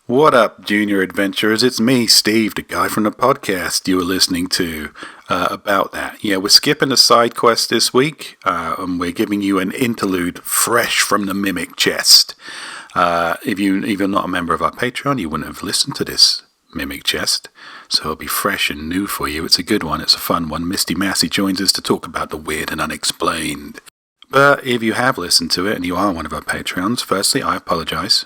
What up, junior adventurers? It's me, Steve, the guy from the podcast you were listening to about that. Yeah, we're skipping a side quest this week, and we're giving you an interlude fresh from the Mimic Chest. If you're not a member of our Patreon, you wouldn't have listened to this Mimic Chest, so it'll be fresh and new for you. It's a good one. It's a fun one. Misty Massey joins us to talk about the weird and unexplained. But if you have listened to it and you are one of our Patreons, firstly, I apologize.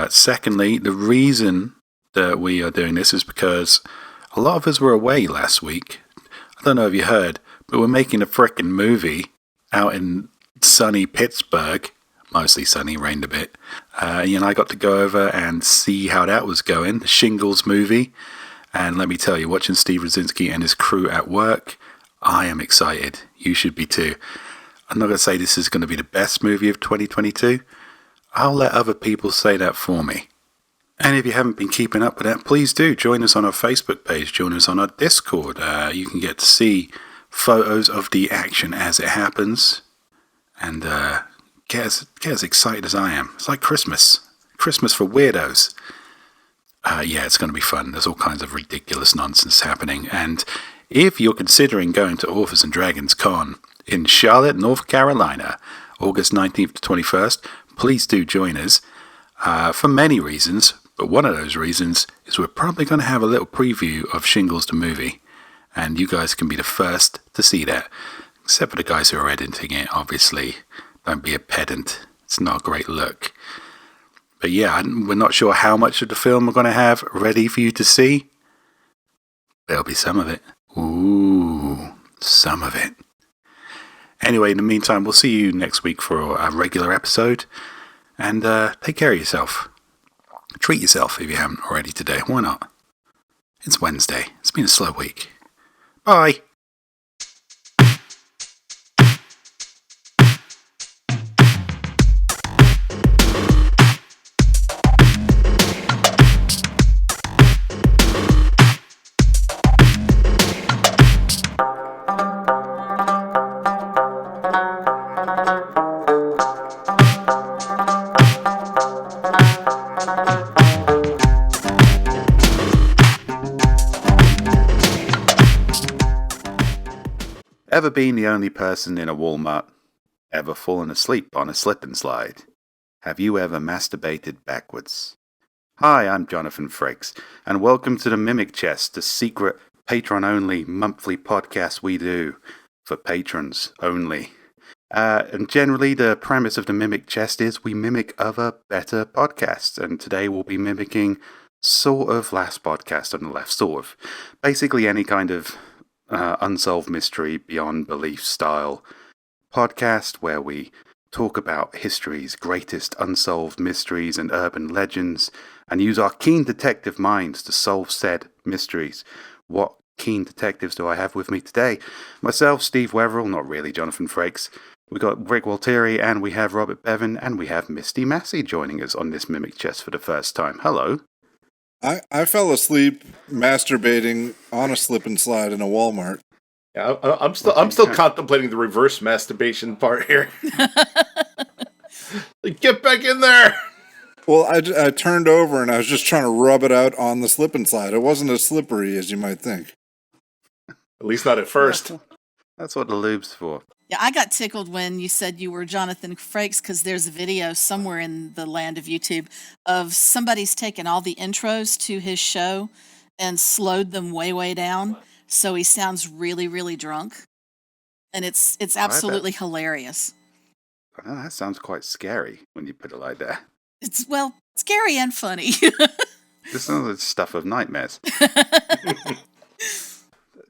Secondly, the reason that we are doing this is because a lot of us were away last week. I don't know if you heard, but we're making a frickin' movie out in sunny Pittsburgh. Mostly sunny, rained a bit. And I got to go over and see how that was going, the Shingles movie. And let me tell you, watching Steve Rosinski and his crew at work, I am excited. You should be too. I'm not going to say this is going to be the best movie of 2022. I'll let other people say that for me. And if you haven't been keeping up with that, please do join us on our Facebook page, join us on our Discord. You can get to see photos of the action as it happens, and get as excited as I am. It's like Christmas for weirdos. Yeah, it's going to be fun. There's all kinds of ridiculous nonsense happening. And if you're considering going to Authors and Dragons Con in Charlotte, North Carolina, August 19th to 21st, please do join us for many reasons, but one of those reasons is we're probably going to have a little preview of Shingles the movie, and you guys can be the first to see that, except for the guys who are editing it, obviously. Don't be a pedant. It's not a great look. But yeah, we're not sure how much of the film we're going to have ready for you to see. There'll be some of it. Ooh, some of it. Anyway, in the meantime, we'll see you next week for a regular episode. And take care of yourself. Treat yourself if you haven't already today. Why not? It's Wednesday. It's been a slow week. Bye. Ever been the only person in a Walmart? Ever fallen asleep on a slip and slide? Have you ever masturbated backwards? Hi, I'm Jonathon Frakes, and welcome to the Mimic Chest, the secret patron-only monthly podcast we do for patrons only. And generally, the premise of the Mimic Chest is we mimic other better podcasts, and today we'll be mimicking sort of Last Podcast on the Left, sort of. Basically any kind of unsolved mystery beyond belief style podcast where we talk about history's greatest unsolved mysteries and urban legends and use our keen detective minds to solve said mysteries. What keen detectives do I have with me today? Myself, Steve Wetherill, not really Jonathon Frakes. We got Rick Walteri, and we have Robert Bevan, and we have Misty Massey joining us on this Mimic Chest for the first time. Hello. I fell asleep masturbating on a slip and slide in a Walmart. Yeah, I'm still contemplating the reverse masturbation part here. Get back in there! Well, I turned over and I was just trying to rub it out on the slip and slide. It wasn't as slippery as you might think. At least not at first. That's what the lube's for. Yeah, I got tickled when you said you were Jonathon Frakes because there's a video somewhere in the land of YouTube of somebody's taken all the intros to his show and slowed them way, way down. So he sounds really, really drunk. And it's absolutely hilarious. Well, that sounds quite scary when you put it like that. It's, well, scary and funny. This is the stuff of nightmares.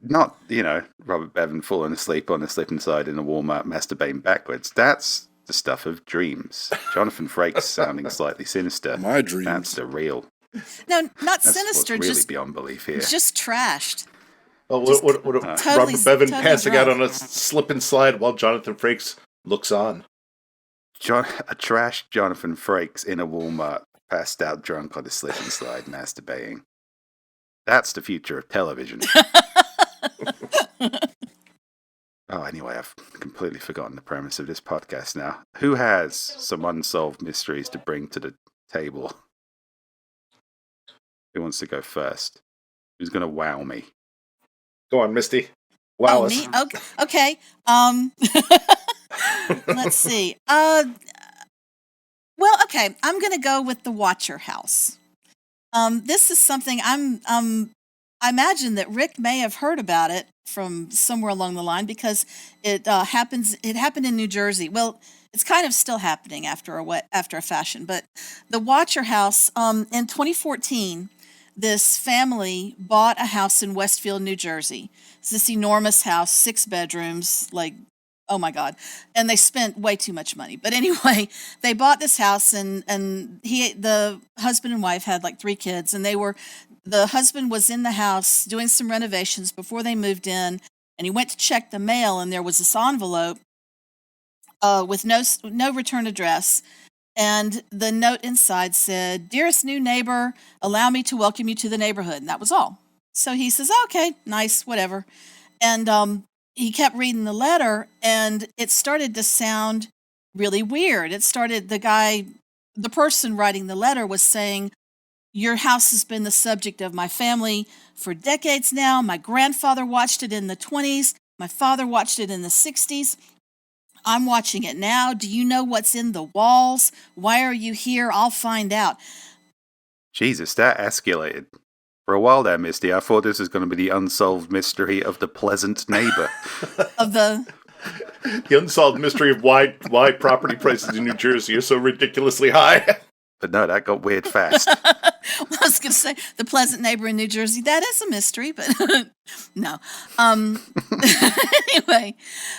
Not, Robert Bevan falling asleep on a slip and slide in a Walmart masturbating backwards. That's the stuff of dreams. Jonathon Frakes sounding slightly sinister. My dreams. That's the real. No, not That's sinister. what's really just beyond belief here. Just trashed. Oh, what totally, Robert Bevan totally passing drunk. out on a slip and slide while Jonathon Frakes looks on. A trashed Jonathon Frakes in a Walmart, passed out drunk on a slip and slide, masturbating. That's the future of television. Oh, anyway, I've completely forgotten the premise of this podcast now. Who has some unsolved mysteries to bring to the table? Who wants to go first? Who's going to wow me? Go on, Misty. Wow Oh, us. me? Okay. Let's see. Well, okay. I'm going to go with the Watcher House. This is something I imagine that Rick may have heard about it from somewhere along the line because it happened in New Jersey. Well, it's kind of still happening after a fashion, but the Watcher House in 2014, this family bought a house in Westfield, New Jersey. It's this enormous house, 6 bedrooms, like, oh my God. And they spent way too much money. But anyway, they bought this house and the husband and wife had like 3 kids, and the husband was in the house doing some renovations before they moved in, and he went to check the mail, and there was this envelope with no return address. And the note inside said, "Dearest new neighbor, allow me to welcome you to the neighborhood." And that was all. So he says, "Okay, nice, whatever." And he kept reading the letter, and it started to sound really weird. The person writing the letter was saying, "Your house has been the subject of my family for decades now. My grandfather watched it in the 20s. My father watched it in the 60s. I'm watching it now. Do you know what's in the walls? Why are you here? I'll find out." Jesus, that escalated. For a while there, Misty, I thought this was going to be the unsolved mystery of the pleasant neighbor. The unsolved mystery of why property prices in New Jersey are so ridiculously high. But no, that got weird fast. Well, I was going to say, the pleasant neighbor in New Jersey, that is a mystery, but no. Anyway,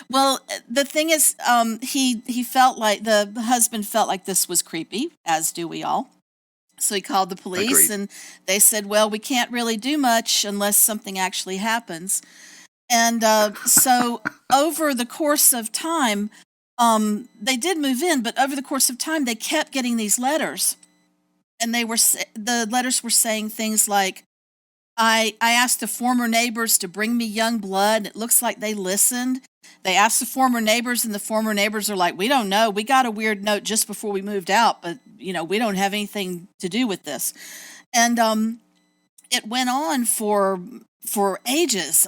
well, the thing is, he felt like, the husband felt like this was creepy, as do we all. So he called the police. Agreed. And they said, "Well, we can't really do much unless something actually happens." And so over the course of time, they did move in, but over the course of time, they kept getting these letters. And the letters were saying things like, I asked the former neighbors to bring me young blood. It looks like they listened. They asked the former neighbors, and the former neighbors are like, "We don't know. We got a weird note just before we moved out, but we don't have anything to do with this." And it went on for ages.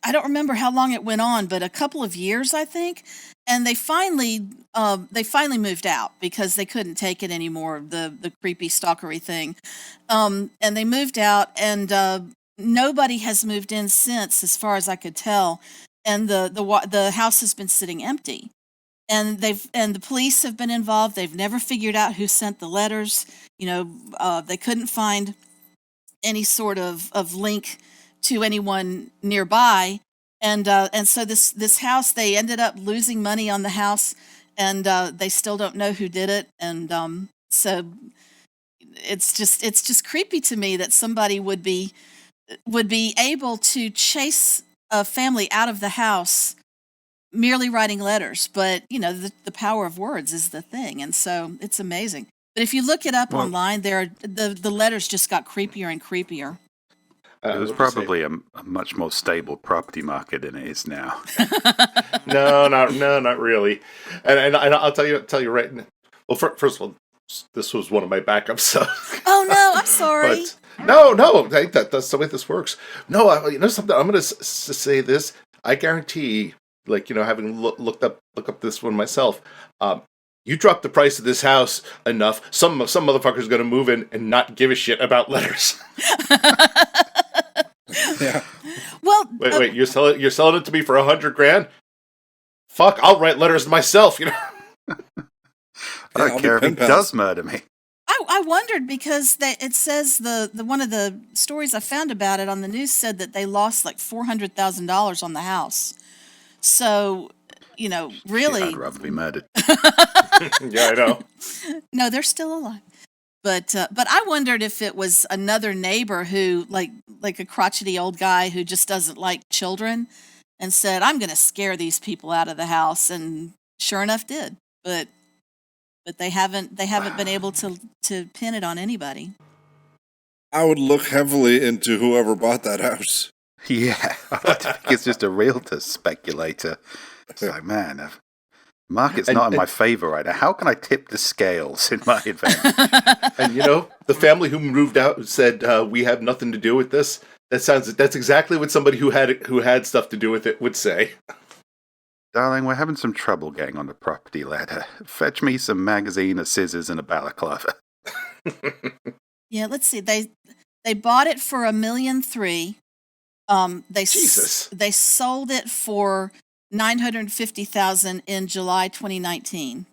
I don't remember how long it went on, but a couple of years, I think. And they finally moved out because they couldn't take it anymore, the creepy stalkery thing. And they moved out, and nobody has moved in since, as far as I could tell. And the house has been sitting empty. And the police have been involved. They've never figured out who sent the letters. They couldn't find any sort of link to anyone nearby. And so this house, they ended up losing money on the house, and they still don't know who did it. And so it's just creepy to me that somebody would be able to chase a family out of the house merely writing letters. But the power of words is the thing, and so it's amazing. But if you look it up online, the letters just got creepier and creepier. It was probably a much more stable property market than it is now. No, not really. And I'll tell you right now. Well, first of all, this was one of my backups. So. Oh no, I'm sorry. But no, that's the way this works. No, something. I'm going to say this. I guarantee, having look up this one myself. You drop the price of this house enough, some motherfucker's going to move in and not give a shit about letters. Yeah. Well, wait, you're selling it to me for $100,000? Fuck, I'll write letters myself. I don't care if he does murder me. I wondered because it says the one of the stories I found about it on the news said that they lost like $400,000 on the house. So, really, Shit, I'd rather be murdered. Yeah, I know. No, they're still alive. But I wondered if it was another neighbor who, like a crotchety old guy who just doesn't like children, and said, "I'm going to scare these people out of the house," and sure enough did. But they haven't been able to pin it on anybody. I would look heavily into whoever bought that house. Yeah, I think it's just a realtor speculator. It's like, man, market's not in my favor right now. How can I tip the scales in my advantage? And the family who moved out said we have nothing to do with this. That's exactly what somebody who had stuff to do with it would say. Darling, we're having some trouble getting on the property ladder. Fetch me some magazine, a scissors, and a balaclava. Yeah, let's see. They bought it for $1.3 million. Jesus. They sold it for $950,000 in July 2019,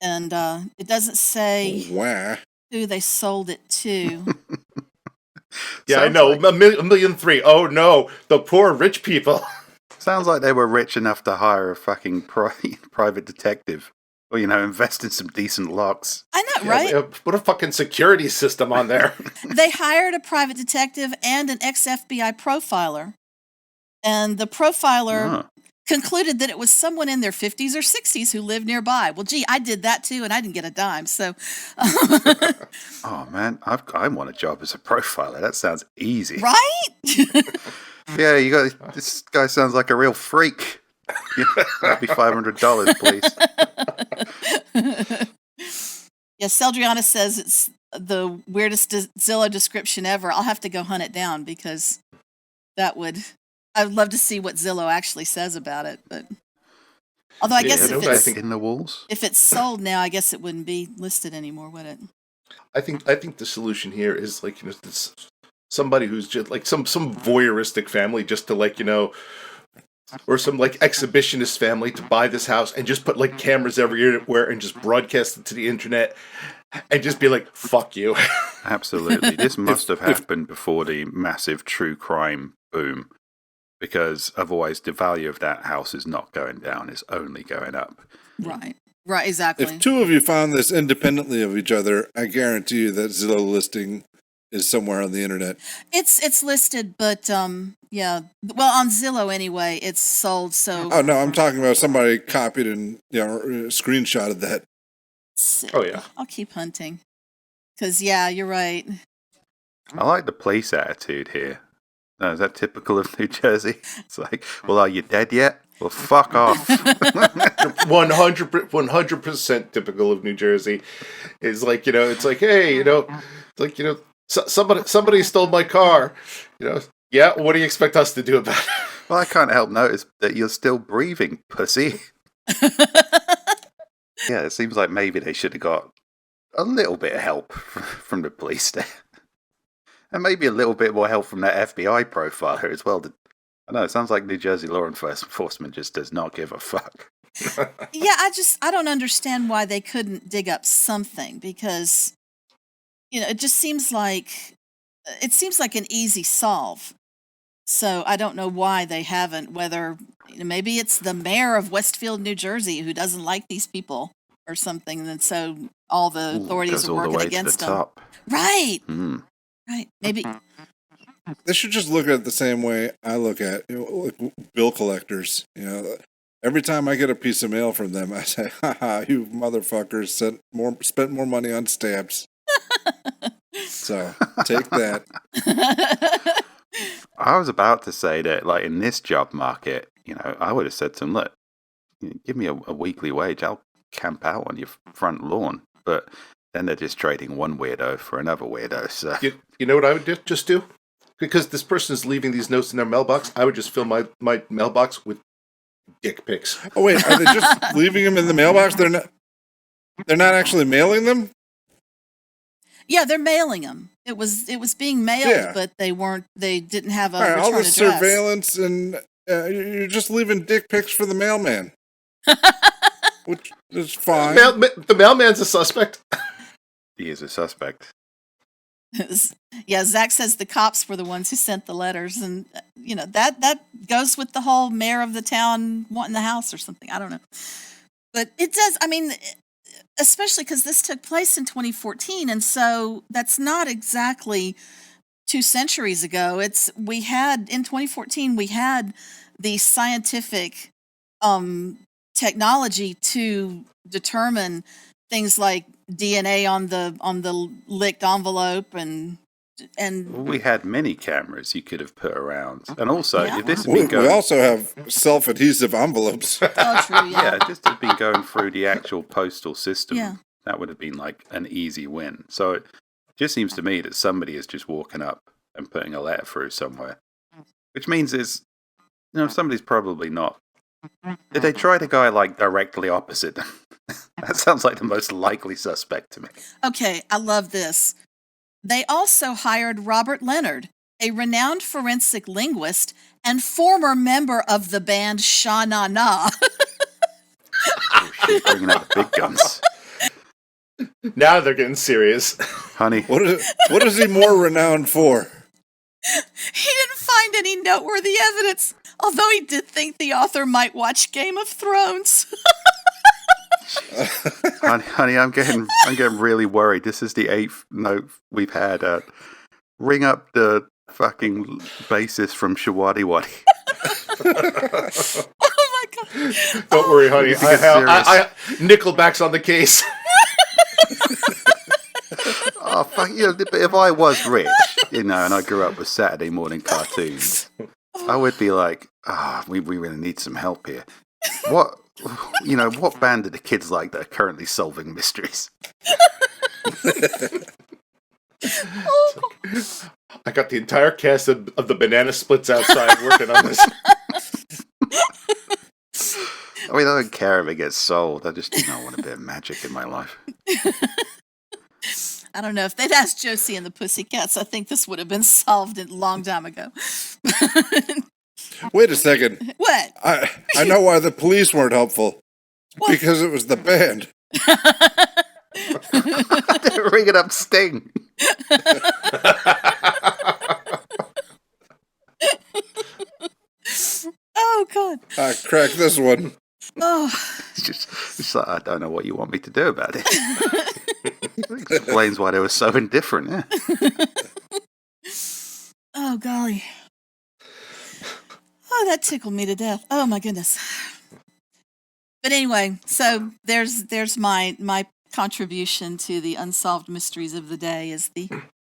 and it doesn't say Wow. who they sold it to. Yeah, I Sounds know. like- $1.3 million. Oh no, the poor rich people. Sounds like they were rich enough to hire a fucking private detective. Or, invest in some decent locks. I know, right? Put a fucking security system on there. They hired a private detective and an ex-FBI profiler, and the profiler concluded that it was someone in their 50s or 60s who lived nearby. Well, gee, I did that too, and I didn't get a dime. So, Oh, man, I want a job as a profiler. That sounds easy. right? Yeah, this guy sounds like a real freak. That'd be $500, please. Yeah, Seldriana says it's the weirdest Zillow description ever. I'll have to go hunt it down because I'd love to see what Zillow actually says about it. But although I guess in the walls. if it's sold now, I guess it wouldn't be listed anymore, would it? I think the solution here is this, somebody who's just like some voyeuristic family just to or some exhibitionist family to buy this house and just put cameras everywhere and just broadcast it to the internet and just be like, fuck you. Absolutely. This must have happened before the massive true crime boom, because otherwise the value of that house is not going down, it's only going up. Right, exactly. If two of you found this independently of each other, I guarantee you that Zillow listing is somewhere on the internet. It's listed, but yeah. Well, on Zillow anyway, it's sold. So. Oh no, I'm talking about somebody copied and screenshotted that. Oh yeah. I'll keep hunting. Because yeah, you're right. I like the police attitude here. No, is that typical of New Jersey? It's like, well, are you dead yet? Well, fuck off. 100% typical of New Jersey. Is it's like, hey, it's like, somebody stole my car. Yeah, what do you expect us to do about it? Well, I can't help notice that you're still breathing, pussy. Yeah, it seems like maybe they should have got a little bit of help from the police there. And maybe a little bit more help from that FBI profiler as well. I know, it sounds like New Jersey law enforcement just does not give a fuck. Yeah, I don't understand why they couldn't dig up something, because, it just seems like an easy solve. So I don't know why they haven't, whether maybe it's the mayor of Westfield, New Jersey, who doesn't like these people or something, and so all the authorities are working against them. Top. Right. Right. Maybe. They should just look at it the same way I look at bill collectors. Every time I get a piece of mail from them, I say, "Ha, you motherfuckers spent more money on stamps." So take that. I was about to say that, in this job market, I would have said to them, look, give me a weekly wage, I'll camp out on your front lawn. But then they're just trading one weirdo for another weirdo. So you know what I would just do? Because this person's leaving these notes in their mailbox, I would just fill my mailbox with dick pics. Oh wait, are they just leaving them in the mailbox? They're not actually mailing them? Yeah, they're mailing them. It was being mailed, but they didn't have a return all this address. Surveillance, and you're just leaving dick pics for the mailman. Which is fine. The mailman's a suspect. he is a suspect. Yeah, Zach says the cops were the ones who sent the letters, and that goes with the whole mayor of the town wanting the house or something. I don't know, but it does. I mean, especially because this took place in 2014, and so that's not exactly 2 centuries ago. In 2014 we had the scientific technology to determine things like DNA on the licked envelope, and we had many cameras you could have put around, and also if this had we been going, we also have self-adhesive envelopes. oh, true, yeah, if this had been going through the actual postal system, Yeah. that would have been an easy win. So just seems to me that somebody is just walking up and putting a letter through somewhere, which means somebody's probably not. Did they try the guy like directly opposite them? That sounds like the most likely suspect to me. Okay, I love this. They also hired Robert Leonard, a renowned forensic linguist and former member of the band Sha Na Na. Oh shit, bringing out the big guns. Now they're getting serious. Honey. What is he more renowned for? He didn't find any noteworthy evidence, although he did think the author might watch Game of Thrones. honey, I'm getting really worried. This is the 8th note we've had. Ring up the fucking bassist from Shawadi Wadi. Oh my god! Don't worry, honey. I Nickelback's on the case. Oh fuck! But if I was rich, and I grew up with Saturday morning cartoons, I would be like, we really need some help here. What band are the kids like that are currently solving mysteries? I got the entire cast of the Banana Splits outside working on this. I mean, I don't care if it gets sold. I just want a bit of magic in my life. I don't know. If they'd asked Josie and the Pussycats, I think this would have been solved a long time ago. Wait a second. What? I know why the police weren't helpful. What? Because it was the band. They're ringing up Sting. Oh, God. I cracked this one. Oh. It's like, I don't know what you want me to do about it. Explains why they were so indifferent, yeah. Oh, golly. Oh, that tickled me to death. Oh, my goodness. But anyway, so there's my contribution to the unsolved mysteries of the day is the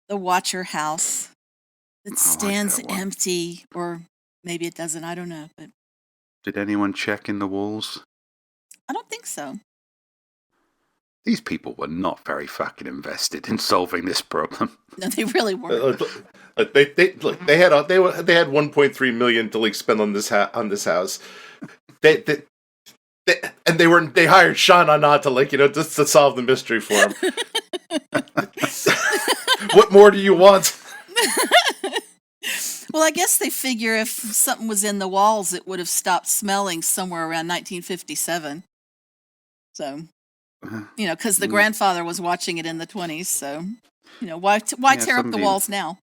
Watcher house that stands empty, or maybe it doesn't. I don't know. But did anyone check in the walls? I don't think so. These people were not very fucking invested in solving this problem. No, they really weren't. They had 1.3 million to spend on this house. They hired Sha Na Na to just to solve the mystery for him. What more do you want? Well, I guess they figure if something was in the walls, it would have stopped smelling somewhere around 1957. So, because the grandfather was watching it in the 20s. So, why tear up the walls now?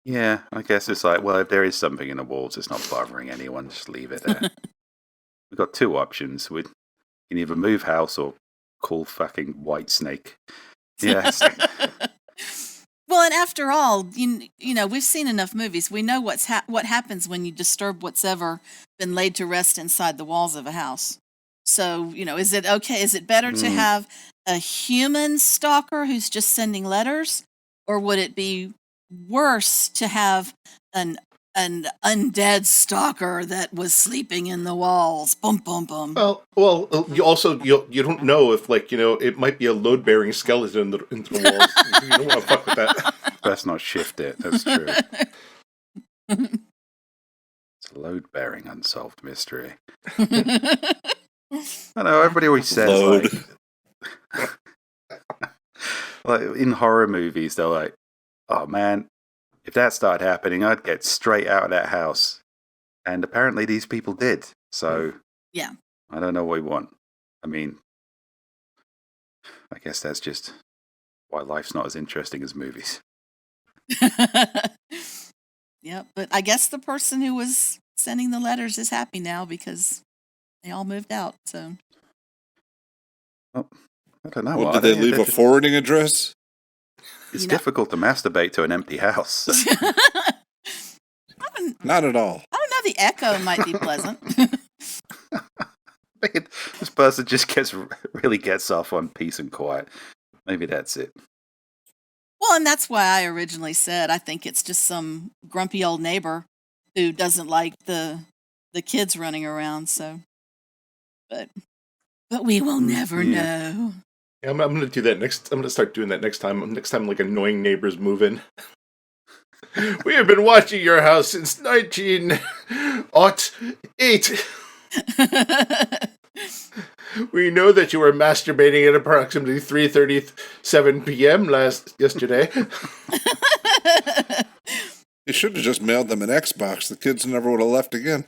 Yeah, I guess it's like, well, if there is something in the walls, it's not bothering anyone. Just leave it there. We've got two options. We can either move house or call fucking White Snake. Yeah. Well, and after all, we've seen enough movies. We know what happens when you disturb what's ever been laid to rest inside the walls of a house. So, is it okay? Is it better to have a human stalker who's just sending letters, or would it be worse to have an undead stalker that was sleeping in the walls? Bum bum bum. Well, you don't know if it might be a load bearing skeleton into the walls. You don't want to fuck with that. Let's not shift it. That's true. It's a load bearing unsolved mystery. I know everybody always says like in horror movies, they're like, "Oh man, if that started happening, I'd get straight out of that house." And apparently these people did. So, yeah. I don't know what we want. I mean, I guess that's just why life's not as interesting as movies. Yeah, but I guess the person who was sending the letters is happy now because they all moved out. So, I don't know. What, did they leave a forwarding address? It's difficult to masturbate to an empty house. So. Not at all. I don't know. The echo might be pleasant. This person just really gets off on peace and quiet. Maybe that's it. Well, and that's why I originally said I think it's just some grumpy old neighbor who doesn't like the kids running around. So, but we will never know. I'm going to do that next. I'm going to start doing that next time. Next time, like annoying neighbors move in. We have been watching your house since 1908. We know that you were masturbating at approximately 3:37 p.m. yesterday. You should have just mailed them an Xbox. The kids never would have left again.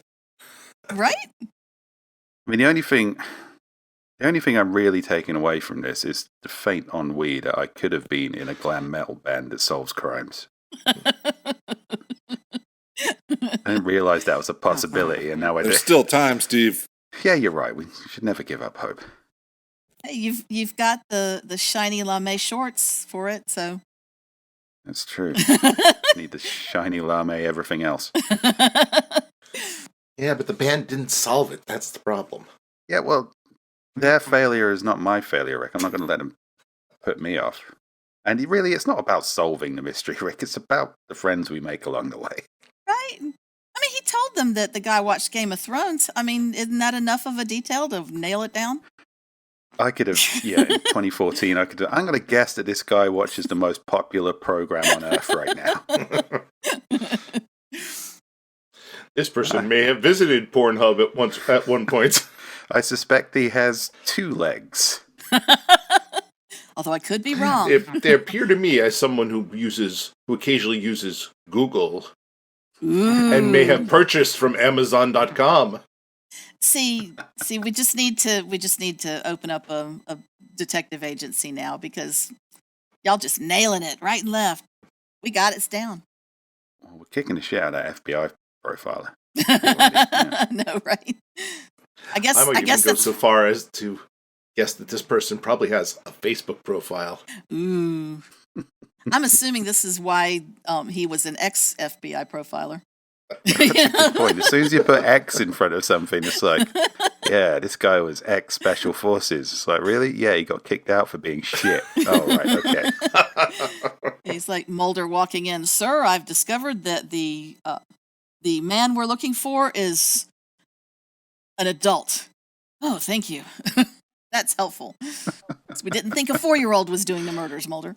Right? I mean, the only thing I'm really taking away from this is the faint ennui that I could have been in a glam metal band that solves crimes. I didn't realize that was a possibility, and now I do. There's still time, Steve. Yeah, you're right. We should never give up hope. Hey, you've got the shiny lame shorts for it, so. That's true. Need the shiny lame, everything else. Yeah, but the band didn't solve it. That's the problem. Yeah, well, their failure is not my failure, Rick. I'm not going to let them put me off. And it's not about solving the mystery, Rick. It's about the friends we make along the way. Right? I mean, he told them that the guy watched Game of Thrones. I mean, isn't that enough of a detail to nail it down? I could have, in 2014, I'm going to guess that this guy watches the most popular program on Earth right now. This person may have visited Pornhub at one point. I suspect he has 2 legs. Although I could be wrong. They appear to me as someone who occasionally uses Google and may have purchased from Amazon.com. See, we just need to open up a detective agency now because y'all just nailing it right and left. We got it down. Well, we're kicking the shit out of that FBI profiler. No, right? I guess even go so far as to guess that this person probably has a Facebook profile. Ooh. I'm assuming this is why he was an ex-FBI profiler. That's a good point. As soon as you put X in front of something, it's like, yeah, this guy was ex-Special Forces. It's like, really? Yeah, he got kicked out for being shit. Oh, right, okay. He's like Mulder walking in. Sir, I've discovered that the man we're looking for is an adult. Oh, thank you. That's helpful. We didn't think a 4-year-old was doing the murders, Mulder.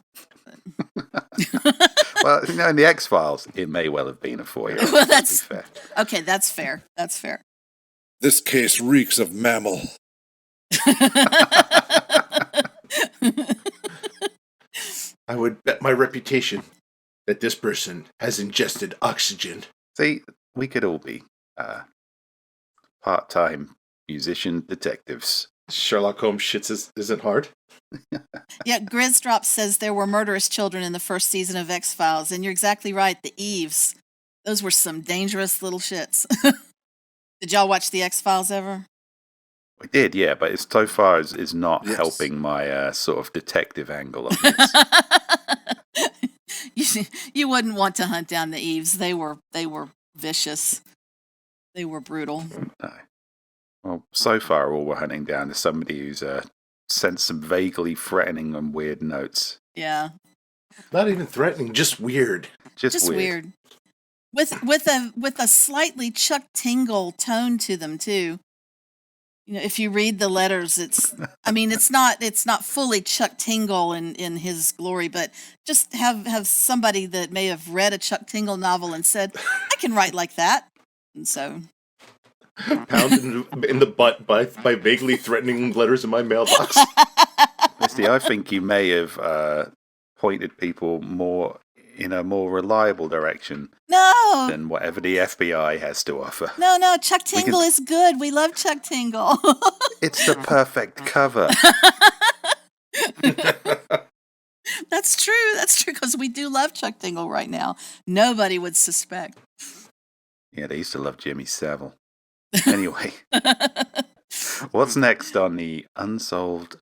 Well, in the X-Files, it may well have been a 4-year-old. Well, that's fair. Okay. That's fair. That's fair. This case reeks of mammal. I would bet my reputation that this person has ingested oxygen. See, we could all be part-time musician detectives. Sherlock Holmes shits isn't hard. Yeah, Grizdrop says there were murderous children in the first season of X-Files, and you're exactly right. The Eves, those were some dangerous little shits. Did y'all watch the X-Files ever? We did, yeah, but it's so far is not helping my sort of detective angle on this. You wouldn't want to hunt down the Eves. They were vicious. They were brutal. No. Well, so far all we're hunting down is somebody who's sent some vaguely threatening and weird notes. Yeah. Not even threatening, just weird. Just weird. With a slightly Chuck Tingle tone to them too. You know, if you read the letters, it's not fully Chuck Tingle in his glory, but just have somebody that may have read a Chuck Tingle novel and said, I can write like that. And so Pounded in the butt by vaguely threatening letters in my mailbox. Misty, I think you may have pointed people more in a more reliable direction than whatever the FBI has to offer. No, Chuck Tingle is good. We love Chuck Tingle. It's the perfect cover. That's true, because we do love Chuck Tingle right now. Nobody would suspect. Yeah, they used to love Jimmy Savile. Anyway, what's next on the Unsolved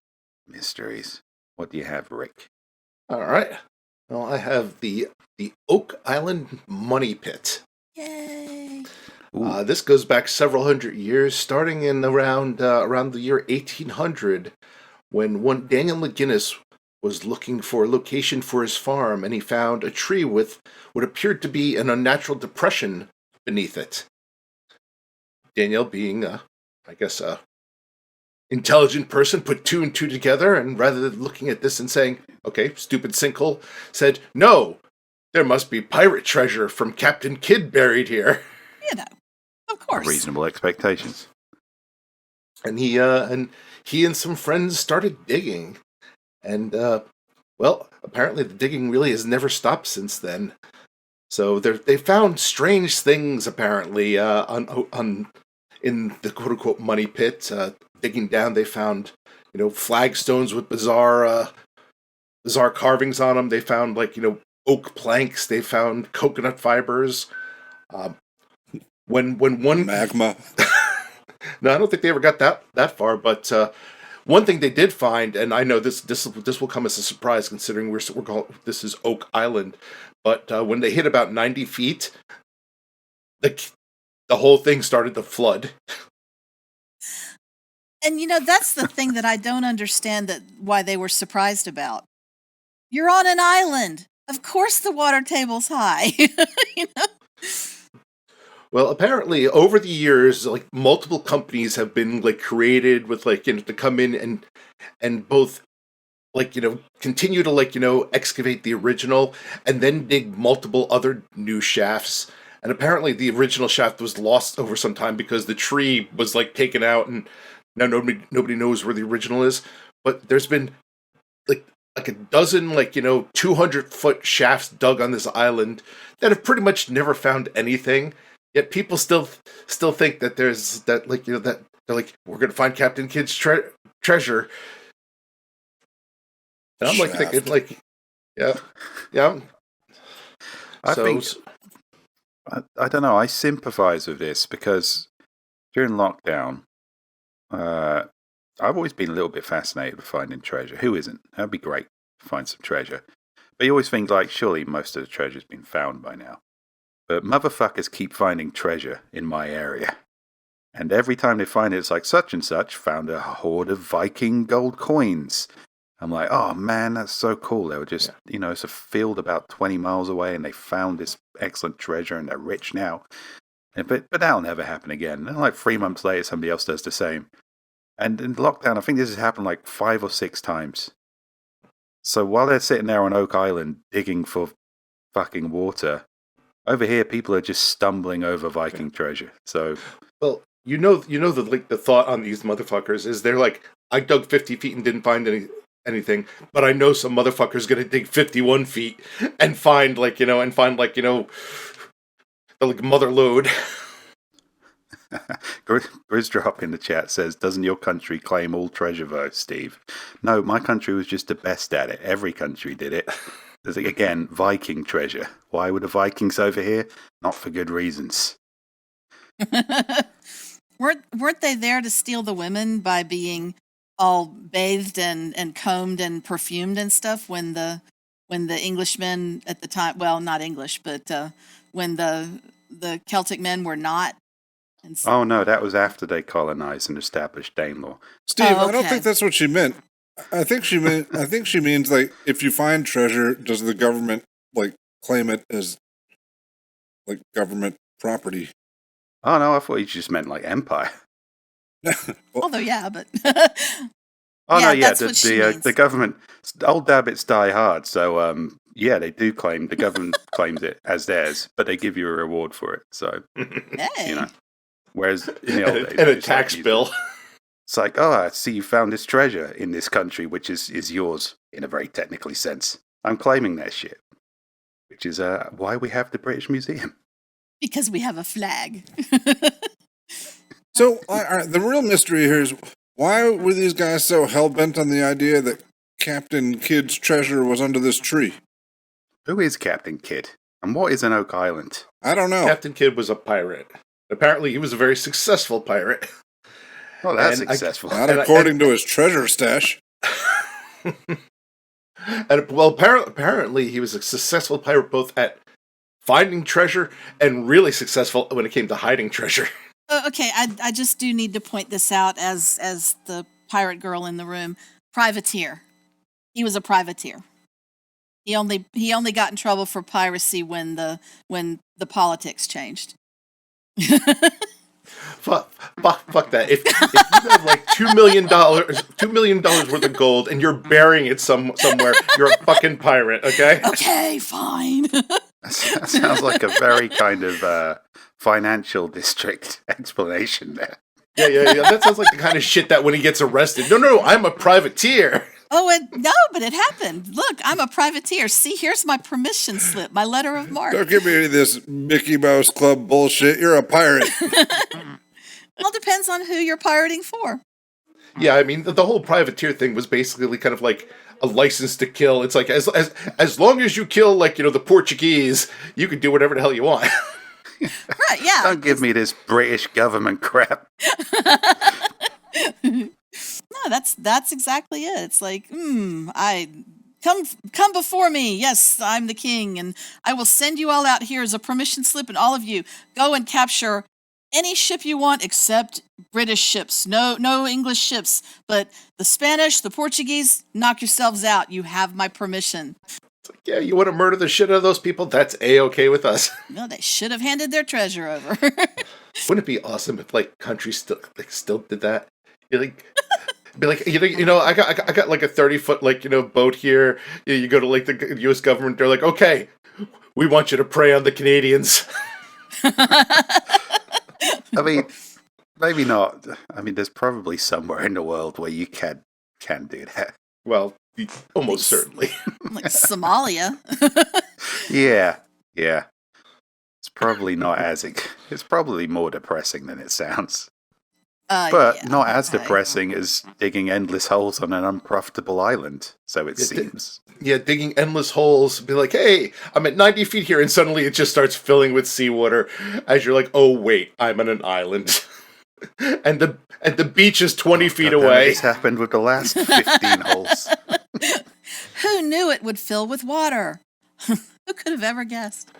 Mysteries? What do you have, Rick? All right. Well, I have the Oak Island Money Pit. Yay! This goes back several hundred years, starting in around the year 1800, when one Daniel McGinnis was looking for a location for his farm, and he found a tree with what appeared to be an unnatural depression beneath it. Daniel being, intelligent person put two and two together, and rather than looking at this and saying, okay, stupid sinkhole, said, no, there must be pirate treasure from Captain Kidd buried here. You know, of course. Reasonable expectations. And he and some friends started digging. And, well, apparently the digging really has never stopped since then. So they found strange things, apparently, in the quote-unquote money pit. Digging down, they found, flagstones with bizarre carvings on them. They found, oak planks. They found coconut fibers. When one magma. No, I don't think they ever got that far. But one thing they did find, and I know this will come as a surprise considering this is Oak Island. But when they hit about 90 feet, the whole thing started to flood. And that's the thing that I don't understand why they were surprised about. You're on an island. Of course the water table's high. Well, apparently over the years, multiple companies have been created with to come in and both continue to excavate the original and then dig multiple other new shafts. And apparently the original shaft was lost over some time because the tree was taken out, and now nobody knows where the original is. But there's been a dozen 200-foot shafts dug on this island that have pretty much never found anything. Yet people still think that there's that that they're we're gonna find Captain Kidd's treasure. And I'm thinking yeah. I think I don't know. I sympathise with this because during lockdown, I've always been a little bit fascinated with finding treasure. Who isn't? That'd be great to find some treasure. But you always think surely most of the treasure's been found by now. But motherfuckers keep finding treasure in my area. And every time they find it, it's such and such found a hoard of Viking gold coins. I'm like, oh man, that's so cool. They were just, it's a field about 20 miles away and they found this excellent treasure and they're rich now. But that'll never happen again. And 3 months later, somebody else does the same. And in lockdown, I think this has happened 5 or 6 times. So while they're sitting there on Oak Island digging for fucking water, over here people are just stumbling over Viking treasure. So, well, the thought on these motherfuckers is they're I dug 50 feet and didn't find anything, but I know some motherfucker's gonna dig 51 feet and find the mother lode. Grizdrop in the chat says, doesn't your country claim all treasure though, Steve? No, my country was just the best at it. Every country did it. There's again, Viking treasure. Why were the Vikings over here? Not for good reasons. Weren't they there to steal the women by being all bathed and combed and perfumed and stuff when the Englishmen at the time, well, not English, but when the Celtic men were not? Oh no, that was after they colonized and established Danelaw. Steve, okay. I don't think that's what she meant. I think she means if you find treasure, does the government claim it as government property? Oh no, I thought you just meant empire. Although yeah, but oh yeah, no, yeah, that's what she means. the government, old dabbits die hard, so yeah, they do claim, the government claims it as theirs, but they give you a reward for it. So Hey. Whereas in the old days, and a tax bill. It's oh, I see you found this treasure in this country, which is yours in a very technically sense. I'm claiming that shit, which is why we have the British Museum. Because we have a flag. So the real mystery here is, why were these guys so hell-bent on the idea that Captain Kidd's treasure was under this tree? Who is Captain Kidd? And what is an Oak Island? I don't know. Captain Kidd was a pirate. Apparently he was a very successful pirate. Oh, that's successful. Not according to his treasure stash. And well, apparently he was a successful pirate both at finding treasure and really successful when it came to hiding treasure. Okay, I just do need to point this out as the pirate girl in the room. Privateer. He was a privateer. He only got in trouble for piracy when the politics changed. Fuck that. If you have like $2 million worth of gold and you're burying it somewhere, you're a fucking pirate, okay? Okay, fine. That sounds like a very kind of financial district explanation there. Yeah. That sounds like the kind of shit that when he gets arrested. No, I'm a privateer. Oh, but it happened. Look, I'm a privateer. See, here's my permission slip, my letter of marque. Don't give me any of this Mickey Mouse Club bullshit. You're a pirate. Well, it depends on who you're pirating for. Yeah, I mean the whole privateer thing was basically kind of like a license to kill. It's like as long as you kill the Portuguese, you can do whatever the hell you want. Right, yeah. Don't give me this British government crap. No, that's exactly it. It's like, I come before me. Yes, I'm the king, and I will send you all out here as a permission slip, and all of you go and capture any ship you want except British ships. No English ships, but the Spanish, the Portuguese, knock yourselves out. You have my permission. It's like, yeah, you want to murder the shit out of those people? That's A-okay with us. No, they should have handed their treasure over. Wouldn't it be awesome if countries still did that? Be like, I got like a 30-foot boat here. You go to the U.S. government. They're like, okay, we want you to prey on the Canadians. I mean, maybe not. I mean, there's probably somewhere in the world where you can do that. Well, almost certainly. Like Somalia. Yeah. It's probably not as... It's probably more depressing than it sounds. But yeah, not as okay. depressing as digging endless holes on an unprofitable island, so it seems. Yeah, digging endless holes. Be like, hey, I'm at 90 feet here, and suddenly it just starts filling with seawater. As you're like, oh wait, I'm on an island, and the beach is 20 feet away. It's happened with the last 15 holes. Who knew it would fill with water? Who could have ever guessed?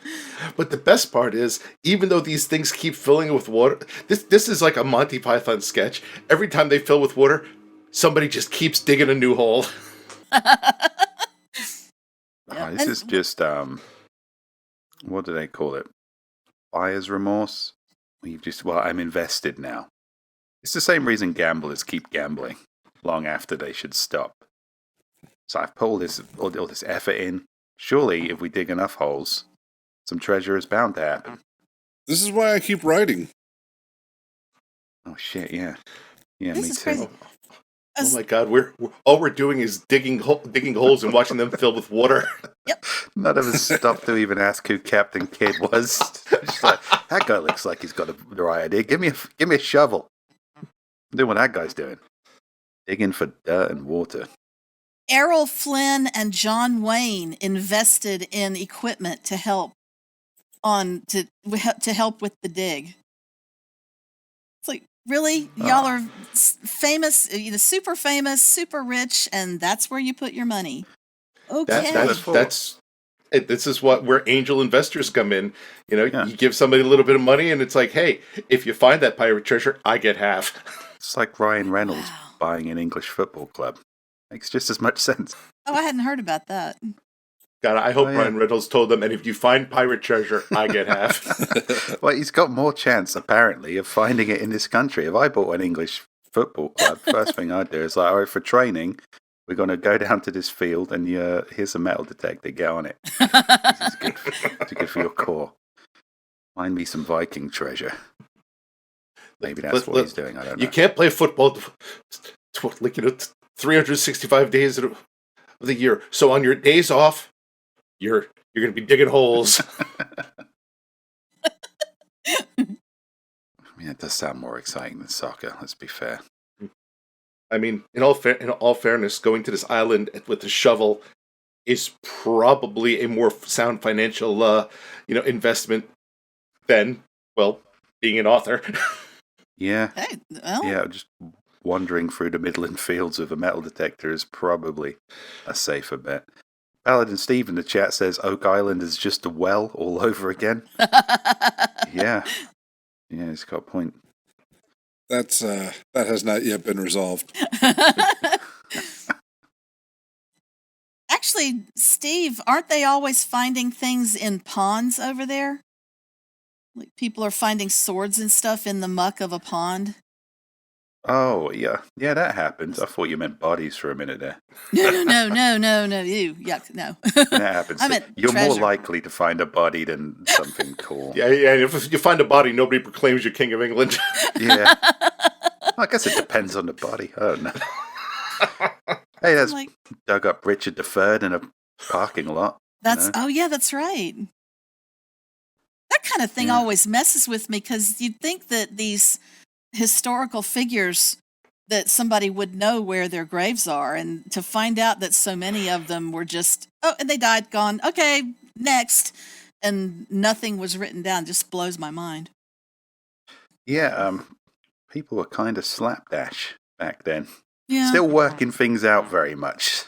But the best part is, even though these things keep filling with water, this is like a Monty Python sketch. Every time they fill with water, somebody just keeps digging a new hole. This is just, what do they call it? Buyer's remorse? I'm invested now. It's the same reason gamblers keep gambling long after they should stop. So I've put all this effort in. Surely, if we dig enough holes, some treasure is bound to happen. This is why I keep writing. Oh shit! Yeah, me This is too. crazy. Oh my god, all we're doing is digging holes and watching them fill with water. Yep. None of us stopped to even ask who Captain Kidd was. Just like, that guy looks like he's got the right idea. Give me a shovel. I'm doing what that guy's doing. Digging for dirt and water. Errol Flynn and John Wayne invested in equipment to help help with the dig. It's like, really? Y'all are famous, super famous, super rich, and that's where you put your money. Okay. This is where angel investors come in. You give somebody a little bit of money, and it's like, hey, if you find that pirate treasure, I get half. It's like Ryan Reynolds buying an English football club. Makes just as much sense. Oh, I hadn't heard about that. God, I hope Ryan Reynolds told them, and if you find pirate treasure, I get half. Well, he's got more chance, apparently, of finding it in this country. If I bought an English football club, first thing I'd do is like, all right, for training, we're going to go down to this field, and here's a metal detector, get on it. This is good. It's good for your core. Find me some Viking treasure. Maybe that's what he's doing, I don't know. You can't play football 365 days of the year. So on your days off, you're going to be digging holes. I mean, it does sound more exciting than soccer. Let's be fair. I mean, in all fairness, going to this island with a shovel is probably a more sound financial, investment than being an author. Yeah. Hey, well, Yeah, just wandering through the Midland fields with a metal detector is probably a safer bet. Paladin Steve in the chat says Oak Island is just a well all over again. Yeah, he's got a point. That has not yet been resolved. Actually, Steve, aren't they always finding things in ponds over there? Like people are finding swords and stuff in the muck of a pond. Oh, yeah. Yeah, that happens. I thought you meant bodies for a minute there. No. Ew, yuck, no. When that happens, I meant you're more treasure. likely to find a body than something cool. Yeah. If you find a body, nobody proclaims you king of England. Yeah. I guess it depends on the body. I don't know. Hey, that's Like, dug up Richard III in a parking lot. oh yeah, that's right. That kind of thing Yeah. always messes with me because you'd think that these historical figures that somebody would know where their graves are, and to find out that so many of them were just and they died, gone, okay, next, and nothing was written down, just blows my mind. Yeah, people were kind of slapdash back then. Yeah. Still working things out very much.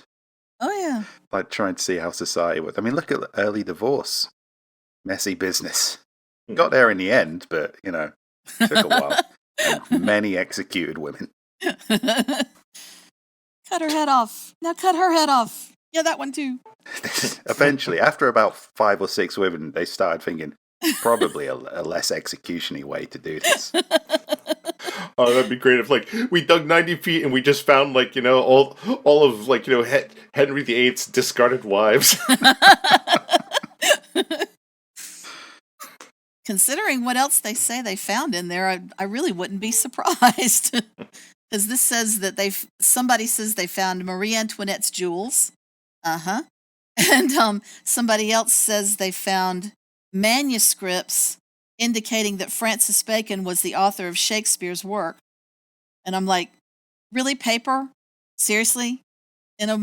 Oh yeah. Like trying to see how society was. I mean, look at early divorce. Messy business. Got there in the end, but, took a while. And many executed women. Cut her head off. Now cut her head off. Yeah, that one too. Eventually, after about 5 or 6 women, they started thinking, probably a less execution-y way to do this. Oh, that'd be great if, we dug 90 feet and we just found, all of, Henry VIII's discarded wives. Considering what else they say they found in there, I really wouldn't be surprised. Because this says that somebody says they found Marie Antoinette's jewels. And somebody else says they found manuscripts indicating that Francis Bacon was the author of Shakespeare's work. And I'm like, really, paper? Seriously? In a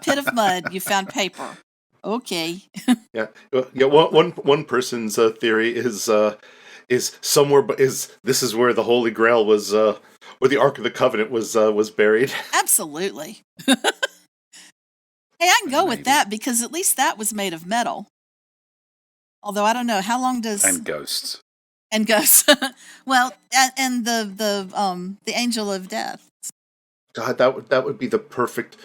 pit of mud, you found paper. Okay. Yeah. One person's theory is somewhere, but this is where the Holy Grail was, where the Ark of the Covenant was buried. Absolutely. Hey, I can go with that because at least that was made of metal. Although I don't know how long does And ghosts. and ghosts. Well, and the angel of death. God, that would be the perfect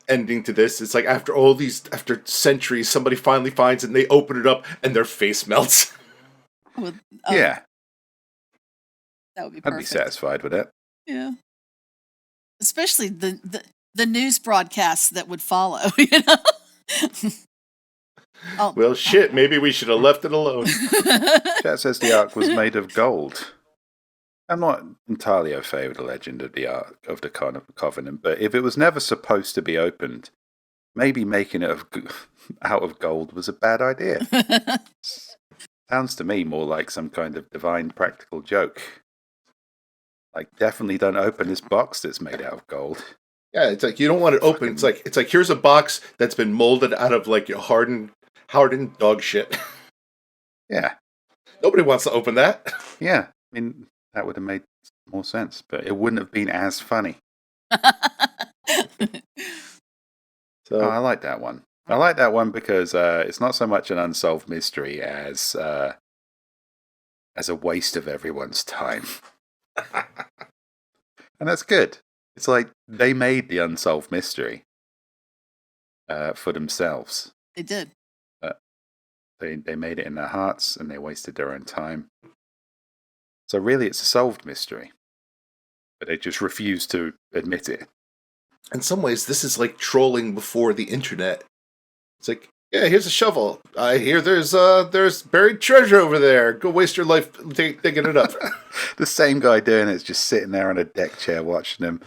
ending to this. It's like after centuries, somebody finally finds it and they open it up and their face melts. Well, Yeah. that would be I'd perfect. be satisfied with that. Yeah. Especially the news broadcasts that would follow, Oh. Well, shit, maybe we should have left it alone. Chat says the Ark was made of gold. I'm not entirely au fait with the legend of the Ark of the Covenant, but if it was never supposed to be opened, maybe making it out of gold was a bad idea. Sounds to me more like some kind of divine practical joke. Like, definitely don't open this box that's made out of gold. Yeah, it's like you don't want it open. It's like here's a box that's been molded out of hardened dog shit. Yeah. Nobody wants to open that. Yeah. I mean, that would have made more sense, but it wouldn't have been as funny. So I like that one. I like that one because it's not so much an unsolved mystery as a waste of everyone's time. And that's good. It's like they made the unsolved mystery for themselves. They did. They made it in their hearts and they wasted their own time. So really it's a solved mystery. But they just refuse to admit it. in some ways, this is like trolling before the internet. It's like, yeah, here's a shovel. I hear there's buried treasure over there. Go waste your life digging it up. The same guy doing it's just sitting there on a deck chair watching them,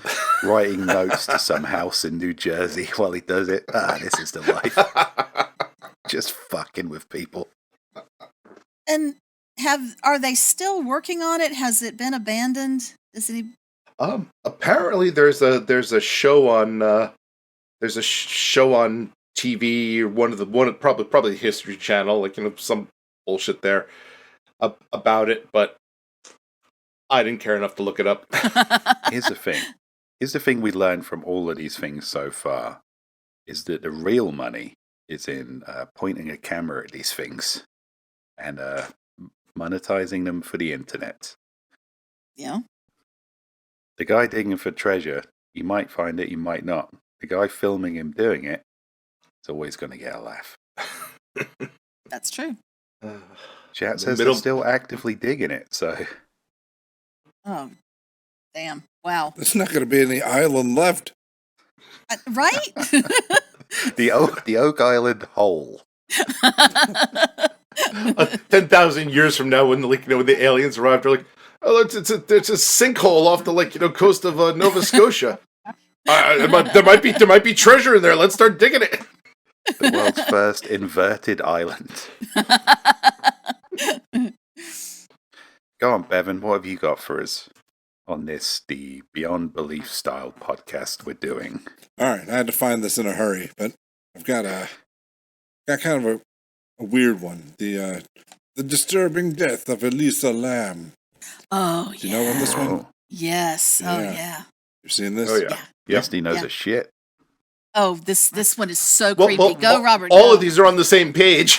writing notes to some house in New Jersey while he does it. This is the life. Just fucking with people. And are they still working on it? Has it been abandoned? Does any? Apparently there's a show on TV or probably History Channel, like, you know, some bullshit there about it, but I didn't care enough to look it up. Here's the thing we learned from all of these things so far is that the real money is in pointing a camera at these things and monetizing them for the internet. Yeah. The guy digging for treasure, you might find it, you might not. The guy filming him doing it is always going to get a laugh. That's true. Chat The says middle- they're still actively digging it, so... Oh, damn. Wow. There's not going to be any island left. Right? The Oak Island hole. 10,000 years from now, when when the aliens arrive, they're like, "Oh, it's a sinkhole off the coast of Nova Scotia. There might be treasure in there. Let's start digging it." The world's first inverted island. Go on, Bevan. What have you got for us on this, the Beyond Belief style podcast we're doing? All right, I had to find this in a hurry, but I've got kind of a weird one. The disturbing death of Elisa Lamb. Oh, Do you know about this one? Oh, Yes. Oh, Yeah. yeah. You've seen this? Oh yeah. Dusty knows Yeah. a shit. Oh, this one is so Well, creepy. Go, Robert. All go. of these are on the same page.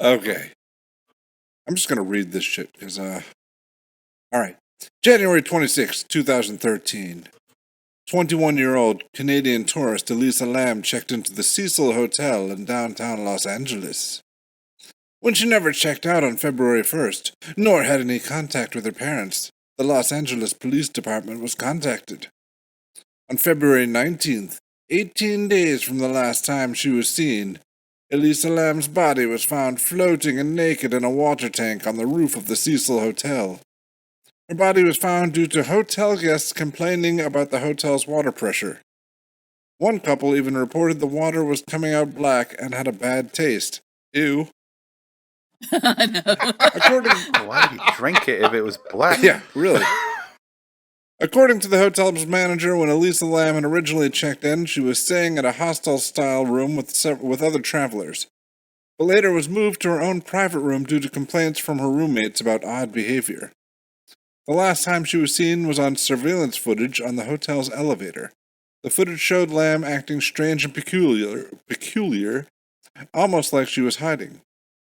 Okay. I'm just going to read this shit because, all right. January 26, 2013. 21-year-old Canadian tourist Elisa Lamb checked into the Cecil Hotel in downtown Los Angeles. When she never checked out on February 1st, nor had any contact with her parents, the Los Angeles Police Department was contacted. On February 19th, 18 days from the last time she was seen, Elisa Lamb's body was found floating and naked in a water tank on the roof of the Cecil Hotel. Her body was found due to hotel guests complaining about the hotel's water pressure. One couple even reported the water was coming out black and had a bad taste. Ew. I know. According, Why would you drink it if it was black? yeah, really. According to the hotel's manager, when Elisa Lamb had originally checked in, she was staying at a hostel-style room with other travelers, but later was moved to her own private room due to complaints from her roommates about odd behavior. The last time she was seen was on surveillance footage on the hotel's elevator. The footage showed Lamb acting strange and peculiar, almost like she was hiding.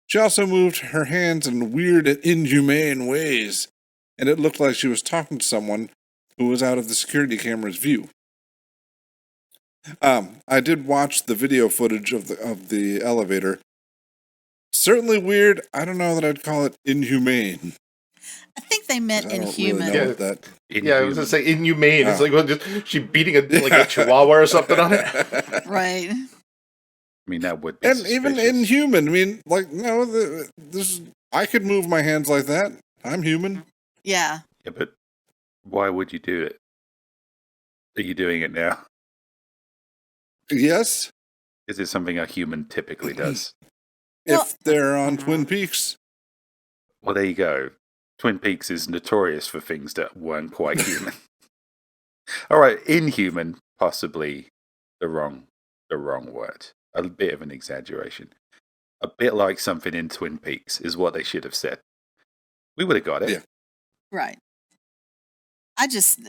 She also moved her hands in weird and inhumane ways, and it looked like she was talking to someone who was out of the security camera's view. I did watch the video footage of the elevator. Certainly weird. I don't know that I'd call it inhumane. I think they meant 'Cause I don't inhuman. Really know Yeah. what that. Yeah, I was gonna say inhumane. It's Oh. like she beating a chihuahua or something on it. Right. I mean, that would be And even suspicious. inhuman. I mean, like, no, I could move my hands like that. I'm human. Yeah. Yeah, but why would you do it? Are you doing it now? Yes, Is it something a human typically does? Well- if they're on Twin Peaks. Well, there you go. Twin Peaks is notorious for things that weren't quite human. All right, inhuman, possibly the wrong word. A bit of an exaggeration. A bit like something in Twin Peaks is what they should have said. We would have got it. Yeah. Right. I just,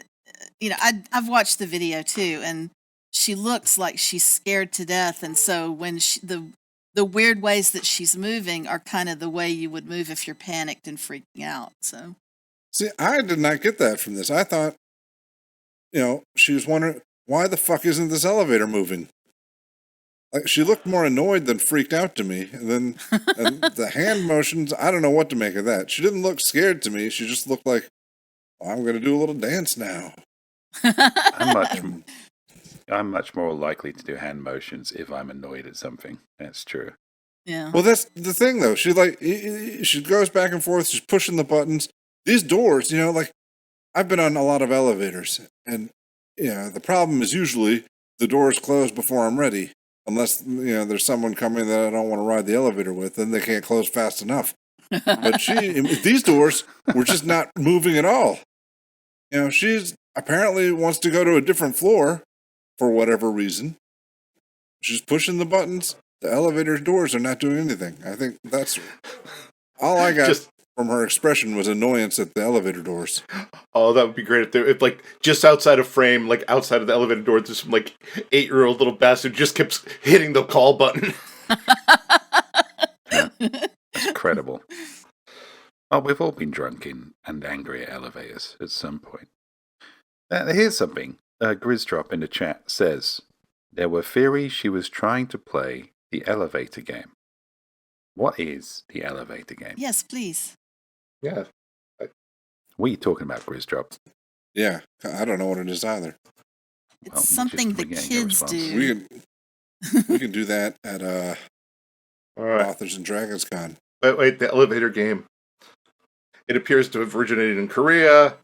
I've watched the video too, and she looks like she's scared to death. And so when the weird ways that she's moving are kind of the way you would move if you're panicked and freaking out. So See, I did not get that from this. I thought, she was wondering, why the fuck isn't this elevator moving? Like, she looked more annoyed than freaked out to me. And then and the hand motions, I don't know what to make of that. She didn't look scared to me. She just looked like, I'm going to do a little dance now. I'm much more likely to do hand motions if I'm annoyed at something. That's true. yeah. Well, that's the thing, though. She goes back and forth. She's pushing the buttons. These doors, I've been on a lot of elevators. And, the problem is usually the doors close before I'm ready. Unless, there's someone coming that I don't want to ride the elevator with, then they can't close fast enough. But these doors were just not moving at all. She's apparently wants to go to a different floor for whatever reason. She's pushing the buttons. The elevator doors are not doing anything. I think that's all I got from her expression was annoyance at the elevator doors. Oh, that would be great if just outside of frame, like outside of the elevator door, there's some 8-year-old little bastard just keeps hitting the call button. That's incredible. Oh, we've all been drunk and angry at elevators at some point. Here's something. Grizzdrop in the chat says, there were theories she was trying to play The elevator game. What is the elevator game? Yes, please. Yeah. What are you talking about, Grizzdrop? Yeah, I don't know what it is either. It's Well, something we're the getting a kids response. do. We can do that at All right. Authors and Dragons Con. Wait, the elevator game. It appears to have originated in Korea.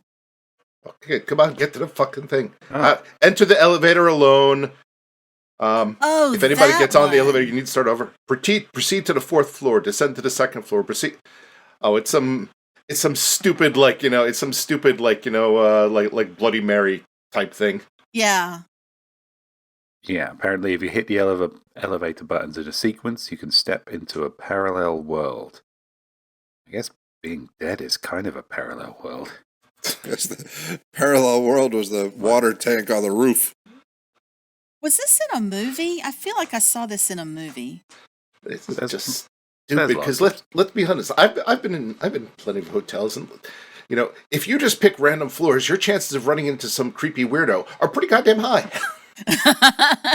Okay, come on, get to the fucking thing. Oh. Enter the elevator alone. If anybody gets on the elevator, you need to start over. Proceed to the 4th floor. Descend to the 2nd floor. Proceed. Oh, it's some stupid like Bloody Mary type thing. Yeah. Yeah, apparently if you hit the elevator buttons in a sequence, you can step into a parallel world. I guess being dead is kind of a parallel world. Yes, the parallel world was the water tank on the roof. Was this in a movie? I feel like I saw this in a movie. It's That's- just that's stupid because let's be honest. I've been in plenty of hotels, and if you just pick random floors, your chances of running into some creepy weirdo are pretty goddamn high.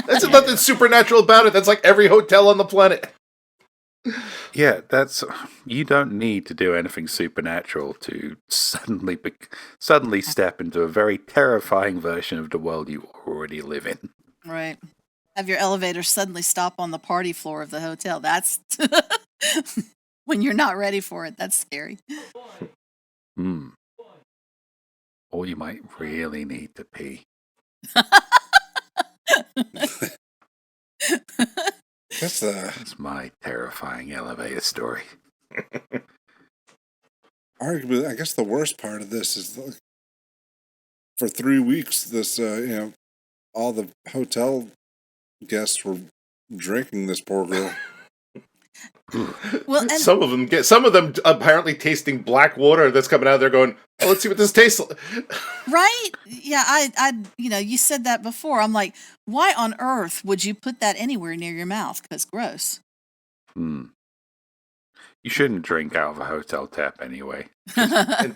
That's nothing supernatural about it. That's like every hotel on the planet. Yeah, you don't need to do anything supernatural to suddenly step into a very terrifying version of the world you already live in. Right. Have your elevator suddenly stop on the party floor of the hotel. That's when you're not ready for it. That's scary. Or you might really need to pee. That's my terrifying elevator story. Arguably, I guess the worst part of this is for 3 weeks, this all the hotel guests were drinking this poor girl. Well, and Some of them apparently tasting black water that's coming out of there going, oh, let's see what this tastes like. right? Yeah, I you said that before. I'm like, why on earth would you put that anywhere near your mouth? Because gross. You shouldn't drink out of a hotel tap anyway. I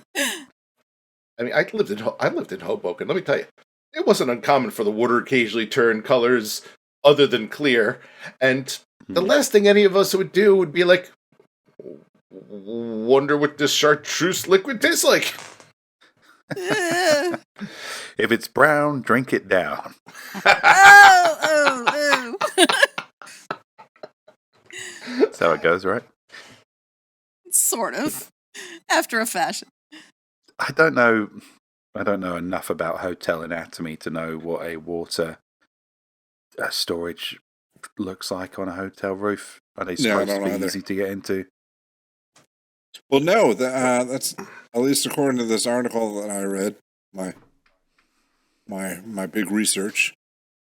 mean, I lived in Hoboken. Let me tell you, it wasn't uncommon for the water occasionally turn colors other than clear. And the last thing any of us would do would be like, wonder what this chartreuse liquid tastes like. If it's brown, drink it down. Oh. That's how it goes, right? Sort of. After a fashion. I don't know enough about hotel anatomy to know what a water storage looks like on a hotel roof. Are they supposed to be easy to get into? Well, no, that's at least according to this article that I read. My big research.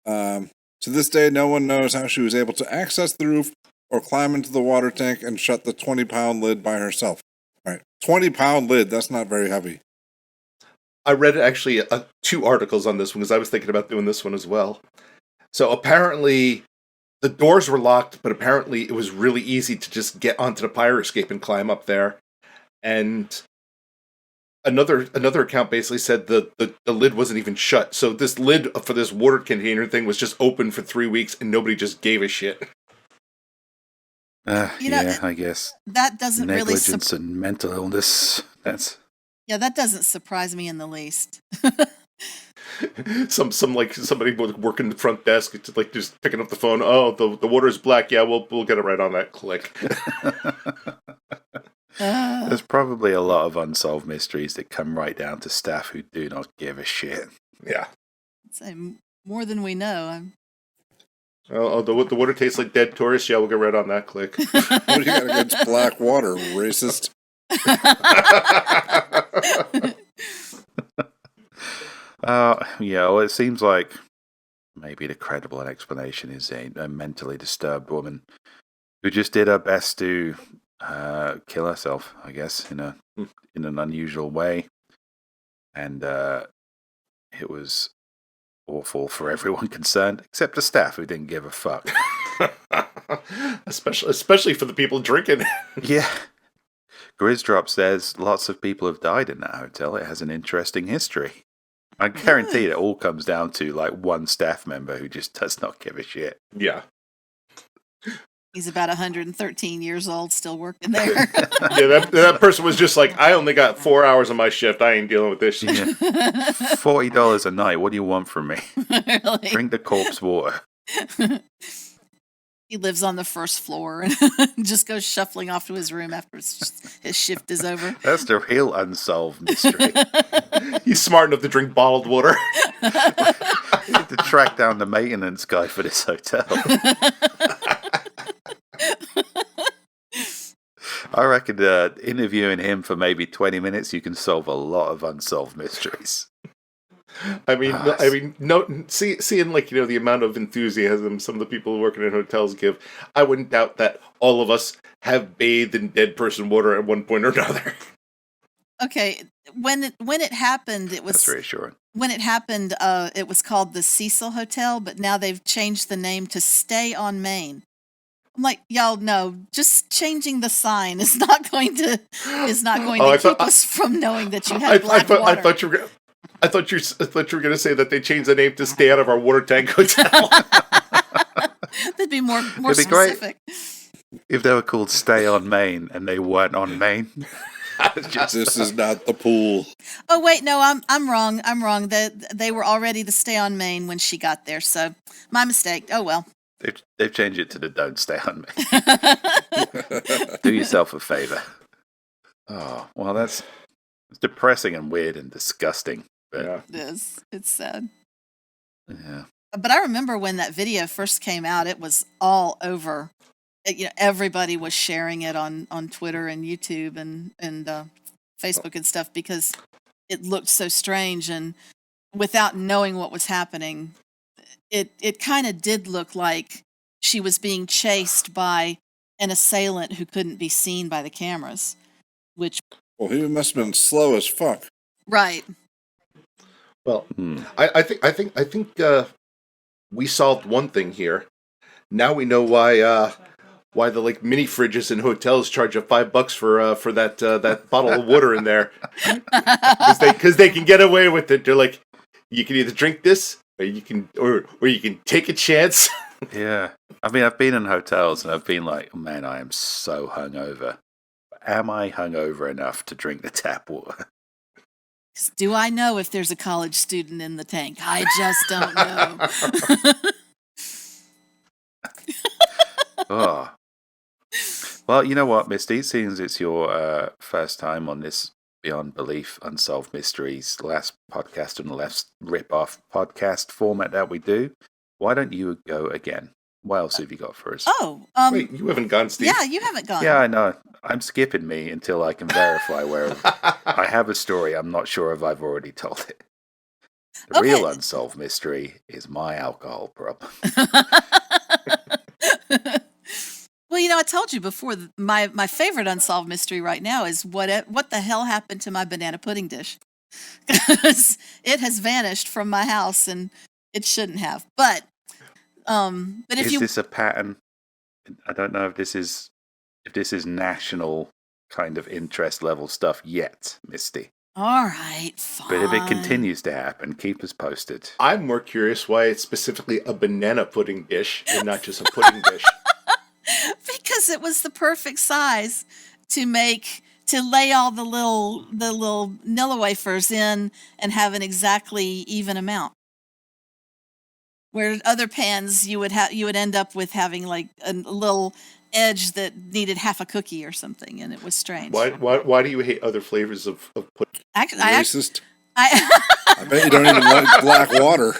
To this day, no one knows how she was able to access the roof or climb into the water tank and shut the 20-pound lid by herself. All right, 20-pound lid. That's not very heavy. I read actually 2 articles on this one because I was thinking about doing this one as well. So apparently the doors were locked, but apparently it was really easy to just get onto the fire escape and climb up there. And another account basically said the lid wasn't even shut. So this lid for this water container thing was just open for 3 weeks and nobody just gave a shit. I guess That doesn't really negligence and mental illness. that doesn't surprise me in the least. some like somebody working the front desk, like just picking up the phone. Oh, the water is black. Yeah, we'll get it right on that. Click. There's probably a lot of unsolved mysteries that come right down to staff who do not give a shit. Yeah. I'd say more than we know. The water tastes like dead tourists. Yeah, we'll get right on that. Click. What do you got against black water, racist? Well, it seems like maybe the credible explanation is a mentally disturbed woman who just did her best to kill herself, I guess, in an unusual way, and it was awful for everyone concerned, except the staff who didn't give a fuck. especially for the people drinking. Yeah. Grizzdrop says lots of people have died in that hotel. It has an interesting history. I guarantee it all comes down to like one staff member who just does not give a shit. Yeah. He's about 113 years old, still working there. Yeah, that person was just like, I only got 4 hours on my shift. I ain't dealing with this shit. Yeah. $40 a night. What do you want from me? Really. Drink the corpse water. He lives on the first floor and just goes shuffling off to his room after his shift is over. That's the real unsolved mystery. He's smart enough to drink bottled water. You need to track down the maintenance guy for this hotel. I reckon interviewing him for maybe 20 minutes, you can solve a lot of unsolved mysteries. I mean, seeing like, the amount of enthusiasm some of the people working in hotels give, I wouldn't doubt that all of us have bathed in dead person water at one point or another. Okay, when it happened, it was That's reassuring. when it happened. It was called the Cecil Hotel, but now they've changed the name to Stay on Main. I'm like, y'all, no, just changing the sign is not going to keep us from knowing that you had black water. I thought you were going to say that they changed the name to Stay Out of Our Water Tank Hotel. That'd be more It'd be specific. great if they were called Stay on Main and they weren't on Main. This is not the pool. Oh wait, no, I'm wrong. I'm wrong. They were already the Stay on Main when she got there, so my mistake. Oh well. They've changed it to the Don't Stay on Main. Do yourself a favor. Oh, well, it's depressing and weird and disgusting. But Yeah. It is. It's sad. yeah. But I remember when that video first came out, it was all over. Everybody was sharing it on Twitter and YouTube and Facebook and stuff because it looked so strange, and without knowing what was happening, it kind of did look like she was being chased by an assailant who couldn't be seen by the cameras. Which Well, he must have been slow as fuck. right. Well, I think we solved one thing here. Now we know why the like mini fridges in hotels charge you $5 for that bottle of water in there, because they can get away with it. They're like, you can either drink this or you can take a chance. Yeah. I mean, I've been in hotels and I've been like, oh, man, I am so hungover. Am I hungover enough to drink the tap water? Do I know if there's a college student in the tank? I just don't know. Oh. Well, you know what, Misty? It seems it's your first time on this Beyond Belief Unsolved Mysteries last podcast and the last rip-off podcast format that we do. Why don't you go again? What else have you got for us? Oh, Wait, you haven't gone, Steve? yeah, you haven't gone. Yeah, I know. I'm skipping me until I can verify where I have a story. I'm not sure if I've already told it. The Okay. real unsolved mystery is my alcohol problem. Well, I told you before, my favorite unsolved mystery right now is what the hell happened to my banana pudding dish? Because it has vanished from my house and it shouldn't have. But if Is this a pattern? I don't know if this is national kind of interest level stuff yet, Misty. all right, fine. But if it continues to happen, keep us posted. I'm more curious why it's specifically a banana pudding dish and not just a pudding dish. Because it was the perfect size to lay all the little Nilla wafers in and have an exactly even amount. Where other pans you would end up with having like a little edge that needed half a cookie or something, and it was strange. Why do you hate other flavors of pudding? Racist. I bet you don't even like black water.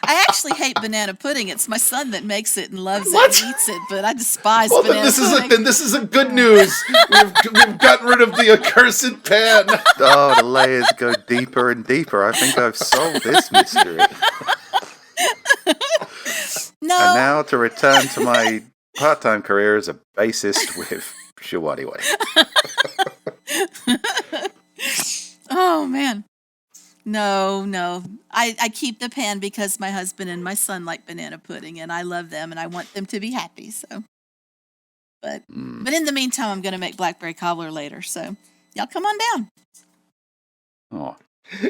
I actually hate banana pudding. It's my son that makes it and loves What? it and eats it, but I despise Well, banana pudding. then this isn't good news. We've gotten rid of the accursed pan. Oh, the layers go deeper and deeper. I think I've solved this mystery. No. And now to return to my part-time career as a bassist with Shawadiway. Oh man. No. I keep the pan because my husband and my son like banana pudding and I love them and I want them to be happy. So but in the meantime I'm gonna make blackberry cobbler later, so y'all come on down. Oh,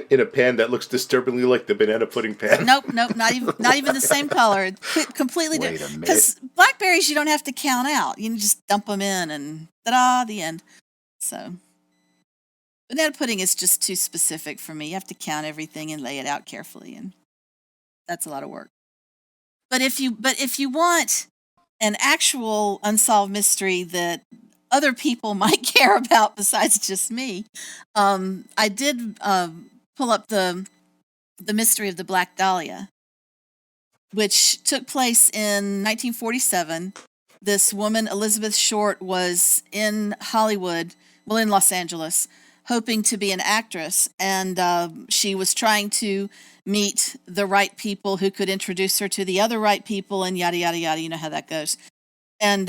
in a pan that looks disturbingly like the banana pudding pan. Nope, not even the same color. Completely Wait a different. minute. Because blackberries you don't have to count out. You can just dump them in and ta-da, the end. So banana pudding is just too specific for me. You have to count everything and lay it out carefully, and that's a lot of work. But if you want an actual unsolved mystery that other people might care about besides just me, I did pull up the mystery of the Black Dahlia, which took place in 1947. This woman, Elizabeth Short, was in Hollywood, well, in Los Angeles, hoping to be an actress, and she was trying to meet the right people who could introduce her to the other right people, and yada yada yada. You know how that goes. And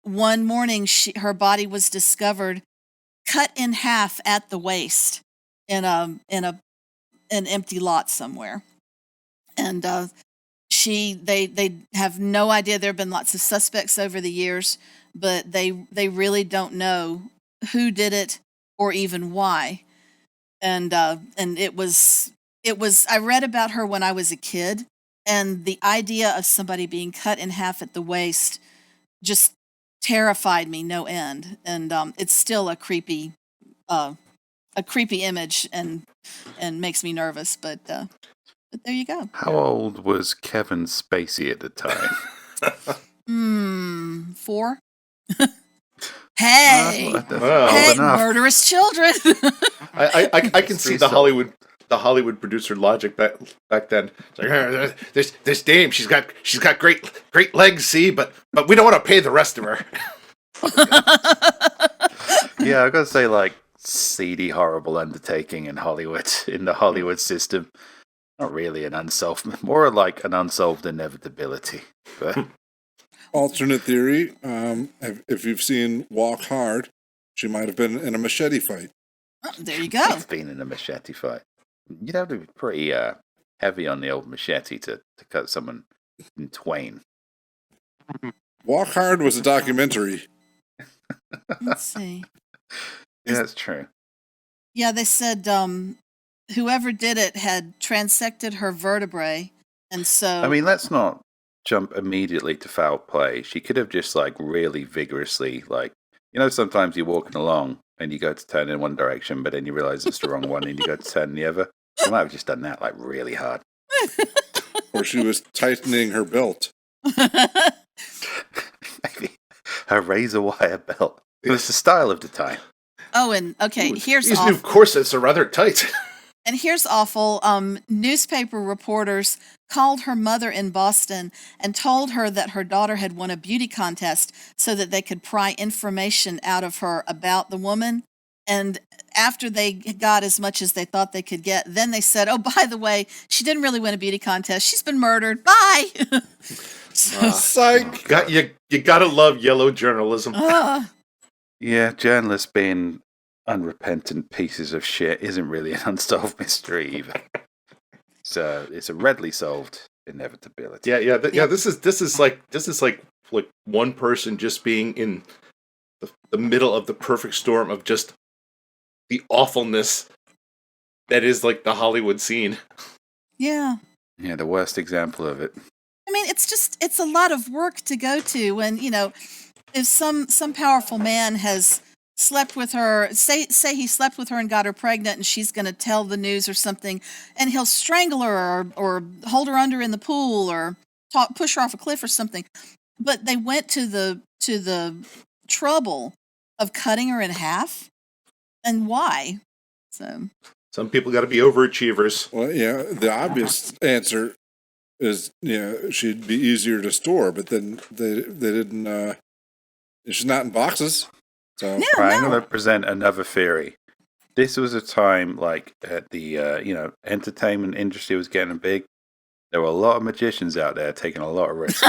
one morning, her body was discovered cut in half at the waist in an empty lot somewhere, and they have no idea. There have been lots of suspects over the years, but they really don't know who did it or even why. And it was I read about her when I was a kid, and the idea of somebody being cut in half at the waist just terrified me no end. And it's still a creepy image, and makes me nervous, but there you go. How old was Kevin Spacey at the time? 4. Hey, Well, hey, old enough. murderous children. I can see the Hollywood producer logic back then. It's like, this dame, she's got great legs, see, but we don't want to pay the rest of her. Yeah, I gotta say, like, seedy, horrible undertaking in Hollywood, in the Hollywood system. Not really an unsolved, more like an unsolved inevitability. But Alternate theory, if you've seen Walk Hard, she might have been in a machete fight. Oh, there you go. it's been in a machete fight. You'd have to be pretty heavy on the old machete to cut someone in twain. Walk Hard was a documentary. Let's see. Yeah, that's true. Yeah, they said whoever did it had transected her vertebrae, and so I mean, let's not jump immediately to foul play. She could have just, like, really vigorously, like, you know, sometimes you're walking along and you go to turn in one direction, but then you realize it's the wrong one and you go to turn in the other. She might have just done that, like, really hard. Or she was tightening her belt. Maybe her razor wire belt. It was the style of the time. Oh, and okay, here's These awful. new corsets are rather tight. And here's awful. Newspaper reporters called her mother in Boston and told her that her daughter had won a beauty contest so that they could pry information out of her about the woman. And after they got as much as they thought they could get, then they said, oh, by the way, she didn't really win a beauty contest. She's been murdered. Bye. Psych! You gotta love yellow journalism. Yeah, journalists being unrepentant pieces of shit isn't really an unsolved mystery either. It's a readily solved inevitability. Yeah. This is like one person just being in the middle of the perfect storm of just the awfulness that is like the Hollywood scene. Yeah. Yeah, the worst example of it. I mean, it's a lot of work to go to when, you know, if some powerful man has slept with her, say he slept with her and got her pregnant, and she's going to tell the news or something, and he'll strangle her or hold her under in the pool or push her off a cliff or something. But they went to the trouble of cutting her in half, and why? So Some people got to be overachievers. Well, yeah, the obvious answer is, she'd be easier to store, but then they didn't, she's not in boxes. So yeah, Right, I'm no. going to present another theory. This was a time, like, at the, entertainment industry was getting big. There were a lot of magicians out there taking a lot of risks.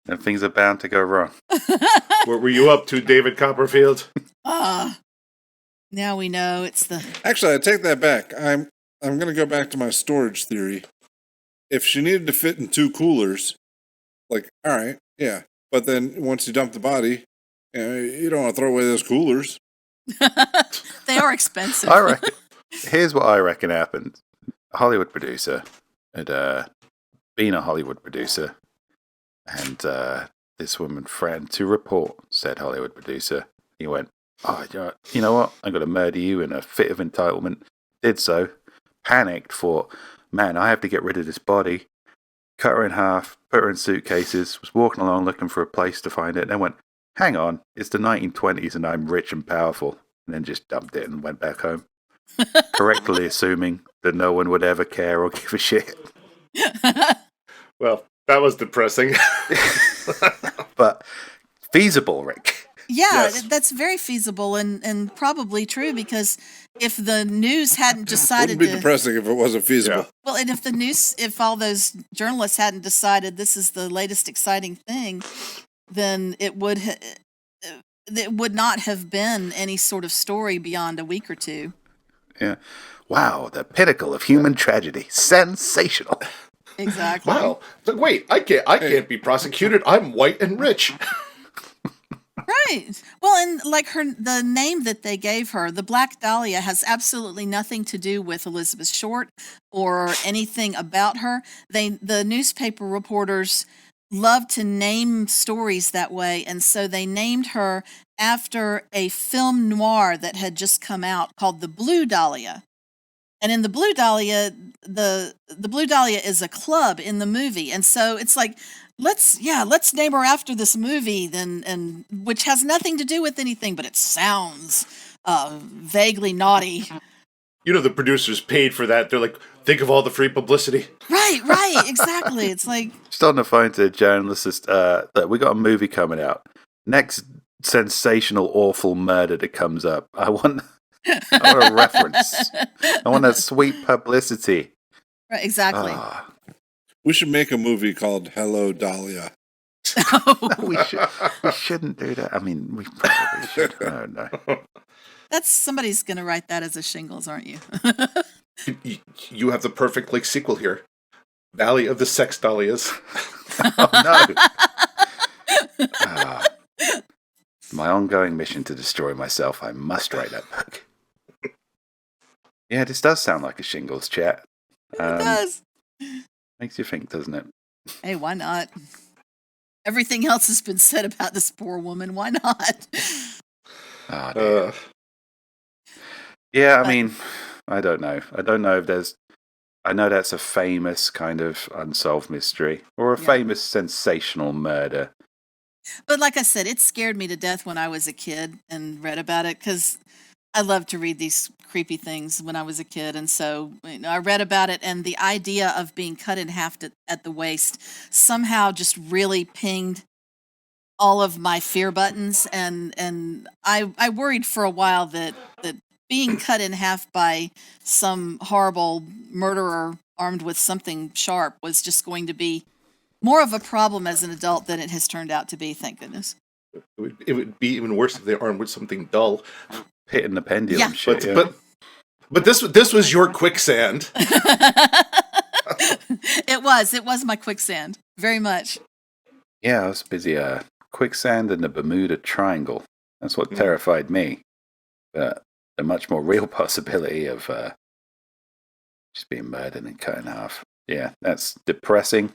And things are bound to go wrong. What were you up to, David Copperfield? Now we know it's the actually, I take that back. I'm going to go back to my storage theory. If she needed to fit in 2 coolers, like, all right, yeah. But then once you dump the body, you don't want to throw away those coolers. They are expensive. I reckon. Here's what I reckon happened. A Hollywood producer had been a Hollywood producer, and this woman friend to report, said Hollywood producer. He went, "Oh, you know what? I'm going to murder you," in a fit of entitlement. Did so. Panicked, thought, "Man, I have to get rid of this body." Cut her in half, put her in suitcases, was walking along looking for a place to find it, and then went, "Hang on, it's the 1920s and I'm rich and powerful," and then just dumped it and went back home. Correctly assuming that no one would ever care or give a shit. Well, that was depressing. But feasible, Rick. Yeah, Yes. that's very feasible and probably true, because if the news hadn't decided Wouldn't be depressing if it wasn't feasible. Yeah. well, and if all those journalists hadn't decided this is the latest exciting thing, then it would not have been any sort of story beyond a week or two. Yeah. Wow, the pinnacle of human tragedy. Sensational. Exactly. Wow. So, wait, I can't be prosecuted. I'm white and rich. Right. Well, and like the name that they gave her, the Black Dahlia, has absolutely nothing to do with Elizabeth Short or anything about her. The newspaper reporters love to name stories that way, and so they named her after a film noir that had just come out called The Blue Dahlia. And in The Blue Dahlia, the Blue Dahlia is a club in the movie, and so it's like, let's name her after this movie, then, and which has nothing to do with anything, but it sounds vaguely naughty. You know, the producers paid for that. They're like, think of all the free publicity. Right, exactly. It's like, Just on the phone to the journalist, that we got a movie coming out. Next sensational, awful murder that comes up. I want a reference. I want a sweet publicity. right, exactly. Ah, We should make a movie called Hello, Dahlia. we shouldn't do that. I mean, we probably should. Oh, no. That's somebody's gonna write that as a shingles, aren't you? You have the perfect sequel here. Valley of the Sex Dahlias. Oh, no. My ongoing mission to destroy myself. I must write that book. Yeah, this does sound like a shingles chat. It does. Makes you think, doesn't it? Hey, why not? Everything else has been said about this poor woman. Why not? Ah, dear. Yeah, I mean, I don't know. I don't know if there's... I know that's a famous kind of unsolved mystery, or a Yeah. famous sensational murder. But like I said, it scared me to death when I was a kid and read about it, because I loved to read these creepy things when I was a kid. And so I read about it, and the idea of being cut in half at the waist somehow just really pinged all of my fear buttons. And I worried for a while that being cut in half by some horrible murderer armed with something sharp was just going to be more of a problem as an adult than it has turned out to be, thank goodness. It would be even worse if they armed with something dull. Hitting the pendulum Yeah. shit. Yeah. But this was your quicksand. It was my quicksand, very much. Yeah, I was busy. Quicksand and the Bermuda Triangle. That's what terrified me. But the much more real possibility of just being murdered and cut in half. Yeah, that's depressing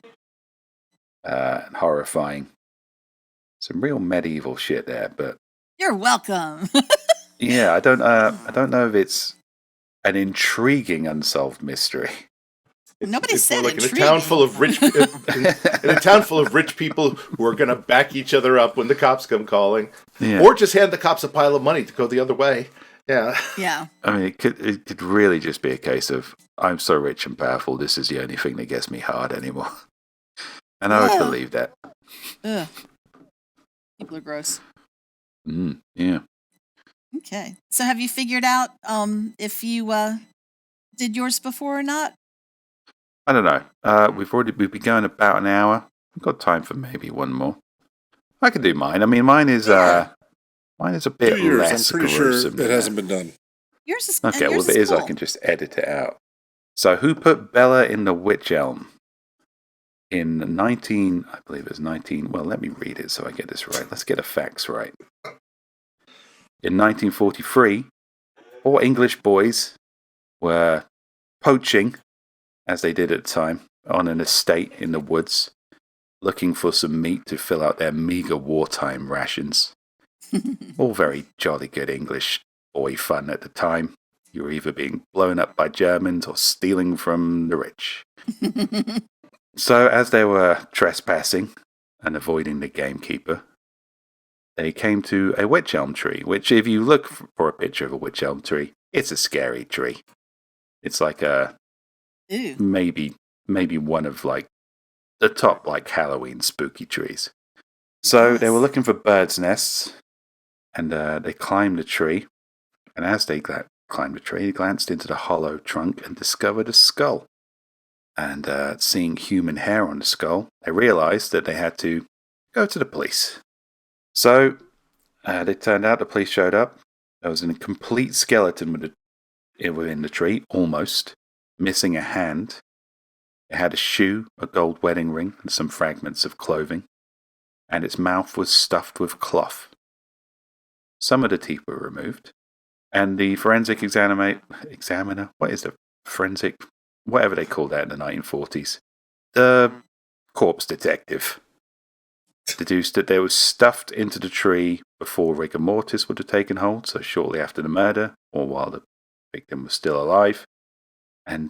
and horrifying. Some real medieval shit there, but You're welcome. yeah, I don't know if it's an intriguing unsolved mystery. Nobody It's said more like in a intriguing. town full of rich in a town full of rich people who are going to back each other up when the cops come calling, Yeah. or just hand the cops a pile of money to go the other way. Yeah. Yeah. I mean, it could really just be a case of, I'm so rich and powerful, this is the only thing that gets me hard anymore. And I would Yeah. believe that. Ugh. People are gross. Yeah. Okay. So have you figured out if you did yours before or not? I don't know. We've been going about an hour. We've got time for maybe one more. I can do mine. I mean, mine is a bit 2 years. less I'm pretty sure gruesome it than hasn't that. been done. Yours is Okay, well, yours if it is, I cool. can just edit it out. So, who put Bella in the Witch Elm? In 19, I believe it was 19. Well, let me read it so I get this right. Let's get the facts right. In 1943, 4 English boys were poaching, as they did at the time, on an estate in the woods, looking for some meat to fill out their meagre wartime rations. All very jolly good English boy fun at the time. You were either being blown up by Germans or stealing from the rich. So as they were trespassing and avoiding the gamekeeper, they came to a wych elm tree, which if you look for a picture of a wych elm tree, it's a scary tree. It's like a Ew. maybe one of like the top like Halloween spooky trees. So they were looking for birds' nests, and they climbed the tree. And as they climbed the tree, they glanced into the hollow trunk and discovered a skull. And seeing human hair on the skull, they realized that they had to go to the police. So it turned out the police showed up. There was a complete skeleton within the tree, almost, missing a hand. It had a shoe, a gold wedding ring, and some fragments of clothing. And its mouth was stuffed with cloth. Some of the teeth were removed. And the forensic examiner, what is the forensic, whatever they called that in the 1940s, the corpse detective, deduced that they were stuffed into the tree before rigor mortis would have taken hold, so shortly after the murder, or while the victim was still alive. And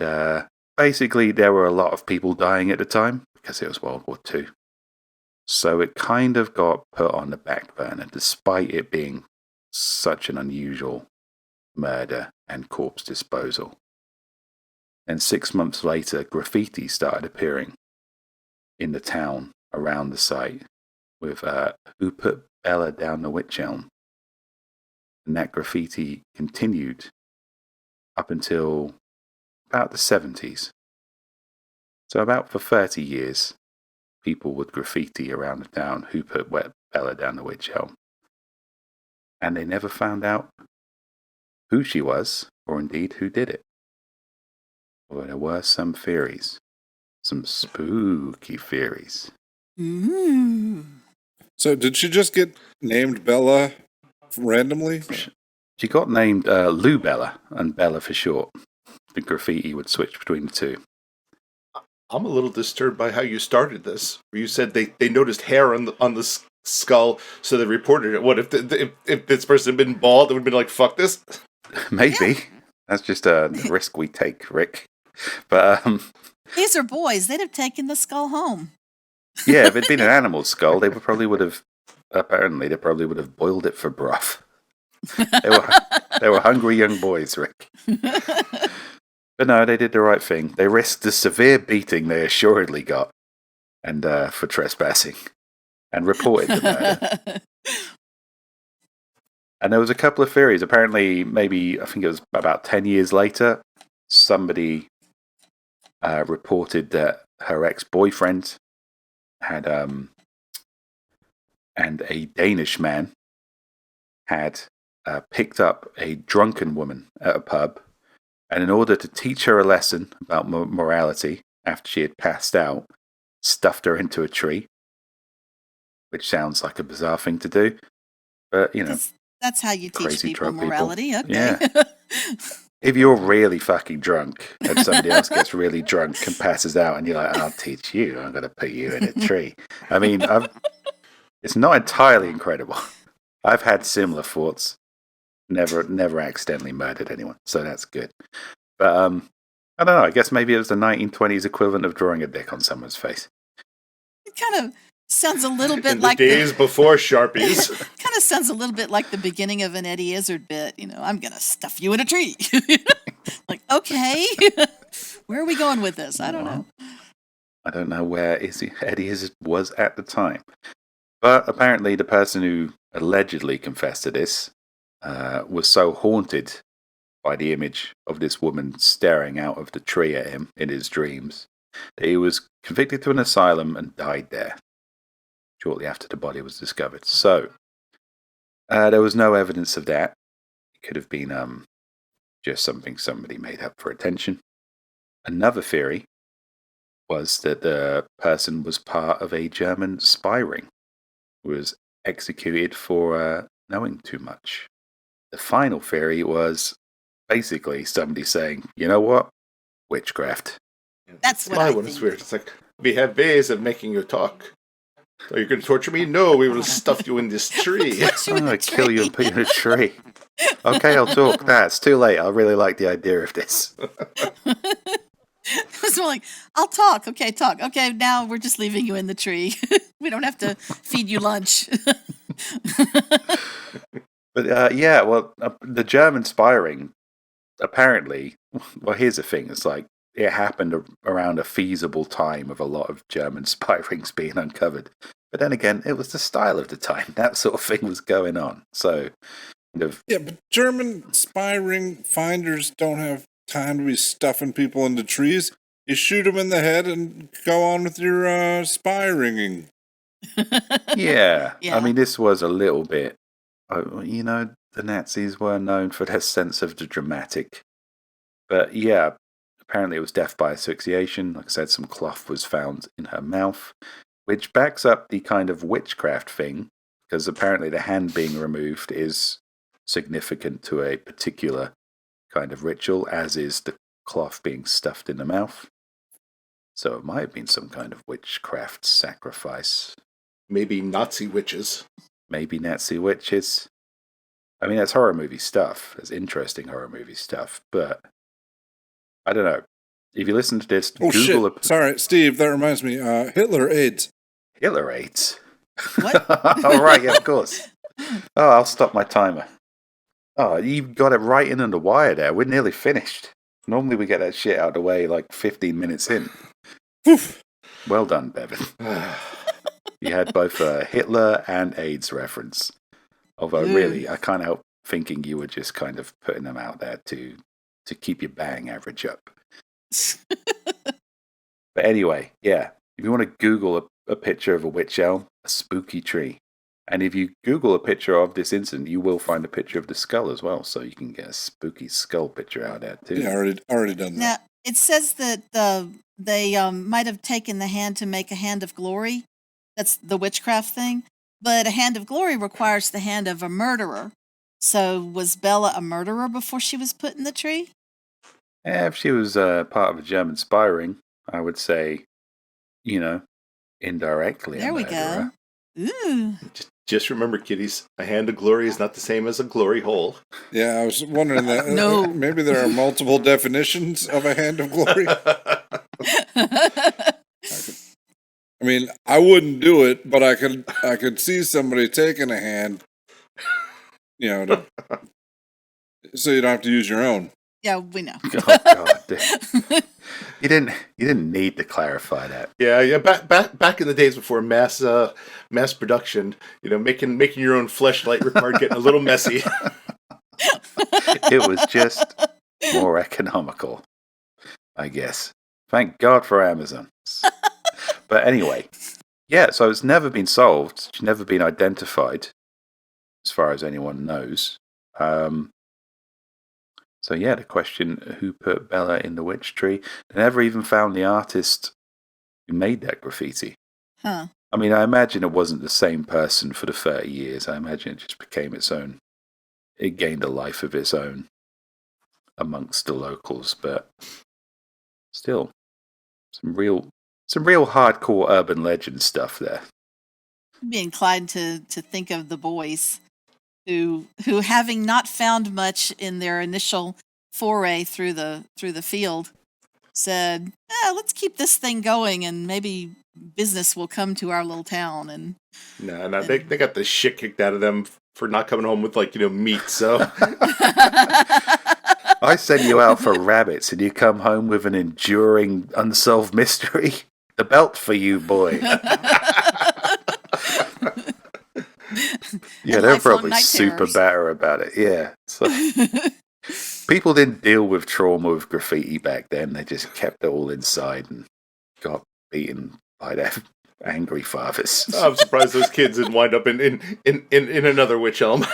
basically, there were a lot of people dying at the time, because it was World War II. So it kind of got put on the back burner, despite it being such an unusual murder and corpse disposal. And 6 months later, graffiti started appearing in the town around the site with "Who put Bella down the wych elm?" And that graffiti continued up until about the 70s. So about for 30 years, people would graffiti around the town, "Who put Bella down the wych elm?" And they never found out who she was, or indeed who did it. Although there were some theories, some spooky theories. Ooh. So did she just get named Bella randomly? She got named Lou Bella, and Bella for short. The graffiti would switch between the two. I'm a little disturbed by how you started this. Where you said they noticed hair on the skull, so they reported it. What if if this person had been bald? It would have been like, fuck this. Maybe. Yeah. That's just a risk we take, Rick. But These are boys. They'd have taken the skull home. yeah, if it'd been an animal skull, they probably would have boiled it for broth. They were hungry young boys, Rick. But no, they did the right thing. They risked the severe beating they assuredly got, and for trespassing, and reported the murder. And there was a couple of theories. Apparently, I think it was about 10 years later, somebody reported that her ex-boyfriend had, and a Danish man had picked up a drunken woman at a pub, and in order to teach her a lesson about morality after she had passed out, stuffed her into a tree, which sounds like a bizarre thing to do, but, you know. That's how you teach Crazy people drunk morality. people. Okay. Yeah. If you're really fucking drunk and somebody else gets really drunk and passes out and you're like, "I'll teach you, I'm going to put you in a tree." I mean, it's not entirely incredible. I've had similar thoughts. Never accidentally murdered anyone, so that's good. But I don't know, I guess maybe it was the 1920s equivalent of drawing a dick on someone's face. It kind of sounds a little bit In the like days before Sharpies. Kind of sounds a little bit like the beginning of an Eddie Izzard bit. I'm gonna stuff you in a tree. Like, okay, where are we going with this? I don't know. I don't know where Eddie Izzard was at the time, but apparently the person who allegedly confessed to this was so haunted by the image of this woman staring out of the tree at him in his dreams that he was convicted to an asylum and died there shortly after the body was discovered. So there was no evidence of that. It could have been just something somebody made up for attention. Another theory was that the person was part of a German spy ring, who was executed for knowing too much. the final theory was basically somebody saying, you know what? Witchcraft. That's what my I one is think. weird. It's like, we have ways of making you talk. Are you going to torture me? No, we will stuff you in this tree. Put you I'm in going a to kill you tree. and put you in a tree. Okay, I'll talk. It's too late. I really like the idea of this. It was more like, I'll talk. Okay, talk. Okay, now we're just leaving you in the tree. We don't have to feed you lunch. But the German spying, apparently, well, here's the thing. It's like, it happened around a feasible time of a lot of German spy rings being uncovered. But then again, it was the style of the time. That sort of thing was going on. So, Yeah, but German spy ring finders don't have time to be stuffing people into trees. You shoot them in the head and go on with your spy ringing. yeah. Yeah. I mean, this was a little bit, the Nazis were known for their sense of the dramatic. But yeah, apparently it was death by asphyxiation. Like I said, some cloth was found in her mouth, which backs up the kind of witchcraft thing, because apparently the hand being removed is significant to a particular kind of ritual, as is the cloth being stuffed in the mouth. So it might have been some kind of witchcraft sacrifice. Maybe Nazi witches. Maybe Nazi witches. I mean, that's horror movie stuff. That's interesting horror movie stuff. But I don't know. If you listen to this, Oh, Google shit. Sorry, Steve, that reminds me. Hitler AIDS. Hitler AIDS. What? Oh, right, yeah, of course. Oh, I'll stop my timer. Oh, you got it right in on the wire there. We're nearly finished. Normally we get that shit out of the way like 15 minutes in. Well done, Bevan. You had both a Hitler and AIDS reference. Although, really, I can't help thinking you were just kind of putting them out there to keep your bang average up. But anyway, yeah, if you want to Google a picture of a witch elm, a spooky tree. And if you Google a picture of this incident, you will find a picture of the skull as well. So you can get a spooky skull picture out there too. Yeah, already done that. Now, it says that they might have taken the hand to make a hand of glory. That's the witchcraft thing. But a hand of glory requires the hand of a murderer. So was Bella a murderer before she was put in the tree? If she was part of a German spy ring, I would say, indirectly There a we murderer. go. Ooh. Just remember, kiddies, a hand of glory is not the same as a glory hole. Yeah, I was wondering that. No. Maybe there are multiple definitions of a hand of glory. I mean, I wouldn't do it, but I could see somebody taking a hand, so you don't have to use your own. Yeah, we know. Oh God! You didn't need to clarify that. Yeah. Back in the days before mass production, making your own fleshlight required getting a little messy. It was just more economical, I guess. Thank God for Amazon. But anyway, yeah. So it's never been solved. It's never been identified, as far as anyone knows. So yeah, the question, who put Bella in the witch tree? They never even found the artist who made that graffiti. Huh. I mean, I imagine it wasn't the same person for the 30 years. I imagine it just became its own. It gained a life of its own amongst the locals, but still, some real hardcore urban legend stuff there. I'd be inclined to think of the boys who having not found much in their initial foray through the field, said, let's keep this thing going and maybe business will come to our little town. And no, they got the shit kicked out of them for not coming home with meat, so I send you out for rabbits and you come home with an enduring unsolved mystery. The belt for you, boy. Yeah, they're probably super bitter about it. Yeah. So, people didn't deal with trauma with graffiti back then. They just kept it all inside and got beaten by their angry fathers. I'm surprised those kids didn't wind up in another witch elm.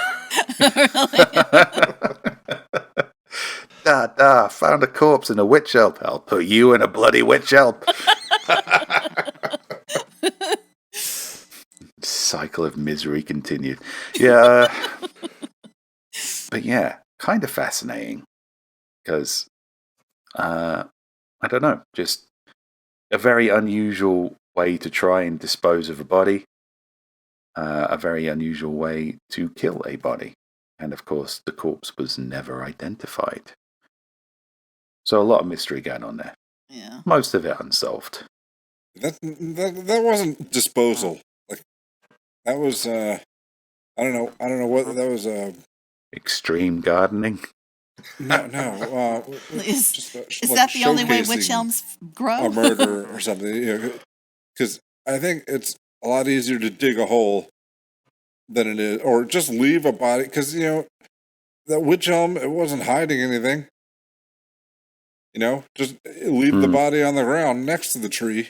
Found a corpse in a witch elm. I'll put you in a bloody witch elm. Cycle of misery continued. Yeah. But But yeah, kind of fascinating. Because, I don't know, just a very unusual way to try and dispose of a body. A very unusual way to kill a body. And of course, the corpse was never identified. So a lot of mystery going on there. Yeah. Most of it unsolved. That wasn't disposal. Like that was I don't know what that was. Extreme gardening. No. Is Like that the only way witch showcasing elms grow? a murder or something? Because I think it's a lot easier to dig a hole than it is, or just leave a body. Because that witch elm, it wasn't hiding anything. Just leave the body on the ground next to the tree.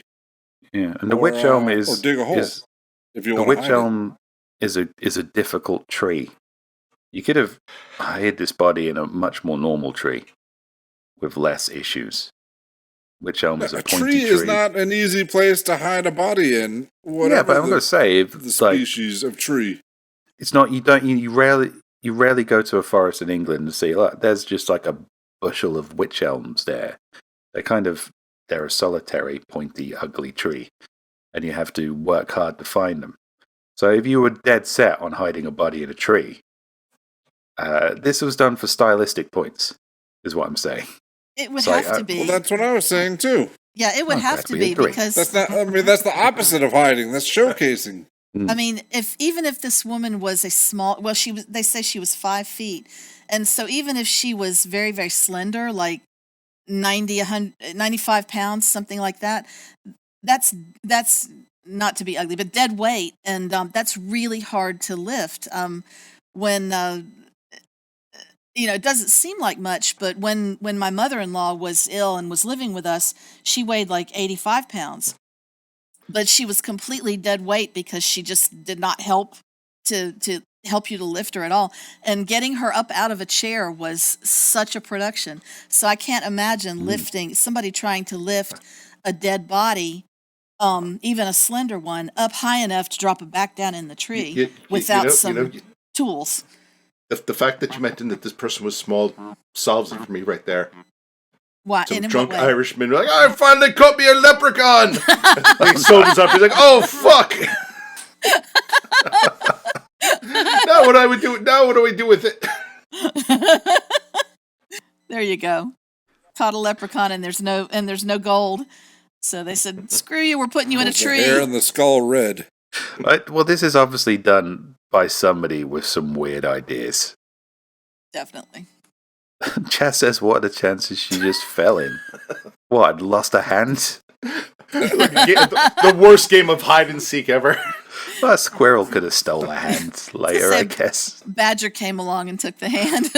Yeah, and the witch elm is or dig a hole if you the want to witch hide elm is a difficult tree. You could have hid this body in a much more normal tree with less issues. Witch elm is a pointy tree. tree. Is not an easy place to hide a body in. Whatever yeah, but I'm going to say the species of tree. It's not. You rarely go to a forest in England and see there's just like a bushel of wych elms there. They're a solitary, pointy, ugly tree, and you have to work hard to find them. So if you were dead set on hiding a body in a tree, this was done for stylistic points, is what I'm saying. It would have to be. Well, that's what I was saying too. Yeah, it would have to be because that's not. I mean, that's the opposite of hiding. That's showcasing. I mean, even if this woman was a small, well, they say she was 5 feet, and so even if she was very, very slender, like 95 pounds, something like that, that's not to be ugly, but dead weight, and that's really hard to lift. When it doesn't seem like much, but when my mother-in-law was ill and was living with us, she weighed like 85 pounds. But she was completely dead weight because she just did not help to help you to lift her at all. And getting her up out of a chair was such a production. So I can't imagine lifting somebody trying to lift a dead body, even a slender one, up high enough to drop it back down in the tree without some tools. The fact that you mentioned that this person was small solves it for me right there. What? Some drunk Irishman like, I finally caught me a leprechaun. He sobers up. He's like, oh fuck. Now what do I do with it? There you go. Caught a leprechaun and there's no gold. So they said, screw you, we're putting you in a tree. The hair and the skull red. Right? Well, this is obviously done by somebody with some weird ideas. Definitely. Chaz says, what are the chances she just fell in? What, lost a hand? The worst game of hide and seek ever. Well, a squirrel could have stolen a hand later, I guess. Badger came along and took the hand.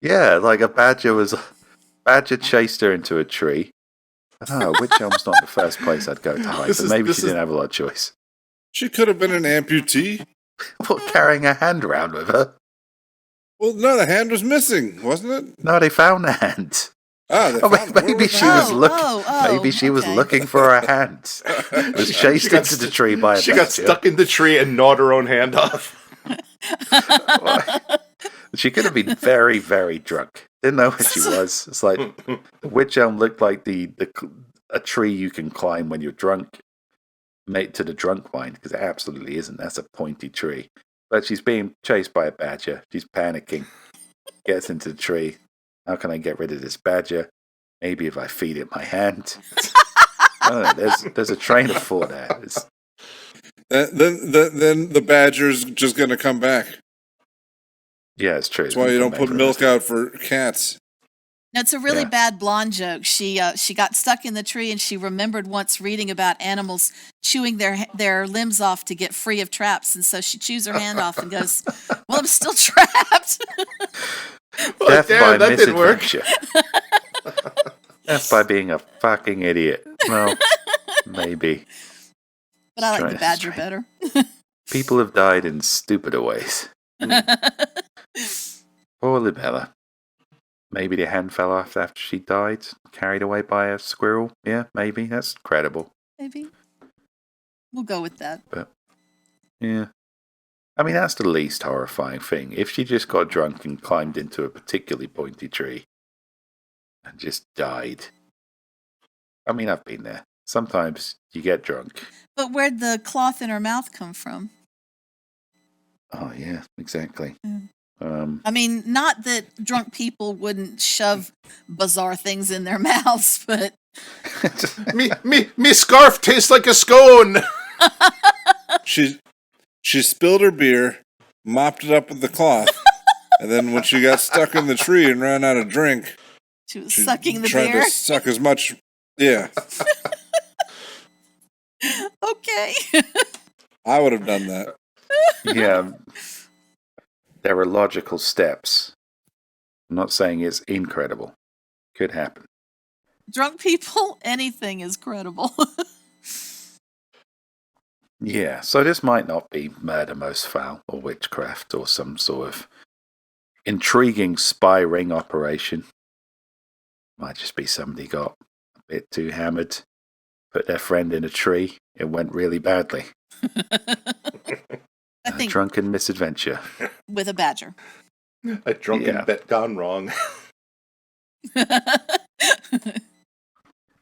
Yeah, like a badger chased her into a tree. I don't know, Wych Elm's not the first place I'd go to hide, but maybe she didn't have a lot of choice. She could have been an amputee. What, carrying a hand around with her? Well, no, the hand was missing, wasn't it? No, they found the hand. Maybe she was looking. Maybe she was looking for her hand. Was chased into the tree by a badger. She got stuck in the tree and gnawed her own hand off. She could have been very, very drunk. Didn't know where she was. It's like the wych elm looked like a tree you can climb when you're drunk, mate to the drunk mind, because it absolutely isn't. That's a pointy tree. But she's being chased by a badger. She's panicking. Gets into the tree. How can I get rid of this badger? Maybe if I feed it my hand. I don't know, there's a train of thought there. Then the badger's just going to come back. Yeah, it's true. That's why you don't put milk out for cats. No, it's a really bad blonde joke. She got stuck in the tree and she remembered once reading about animals chewing their limbs off to get free of traps, and so she chews her hand off and goes, "Well, I'm still trapped." Death by that didn't work. misadventure. Death by being a fucking idiot. Well, maybe. But I like the badger better. People have died in stupider ways. Poor Libella. Maybe the hand fell off after she died, carried away by a squirrel. Yeah, maybe. That's credible. Maybe. We'll go with that. But, yeah. I mean, that's the least horrifying thing. If she just got drunk and climbed into a particularly pointy tree and just died. I mean, I've been there. Sometimes you get drunk. But where'd the cloth in her mouth come from? Oh, yeah, exactly. I mean, not that drunk people wouldn't shove bizarre things in their mouths, but me scarf tastes like a scone. She spilled her beer, mopped it up with the cloth, and then when she got stuck in the tree and ran out of drink, she was sucking the tried beer. to suck as much. Yeah, Okay. I would have done that. Yeah. There are logical steps. I'm not saying it's incredible. Could happen. Drunk people, anything is credible. Yeah, so this might not be murder most foul or witchcraft or some sort of intriguing spy ring operation. Might just be somebody got a bit too hammered, put their friend in a tree, it went really badly. I A think drunken misadventure. with a badger. A drunken Yeah. bet gone wrong.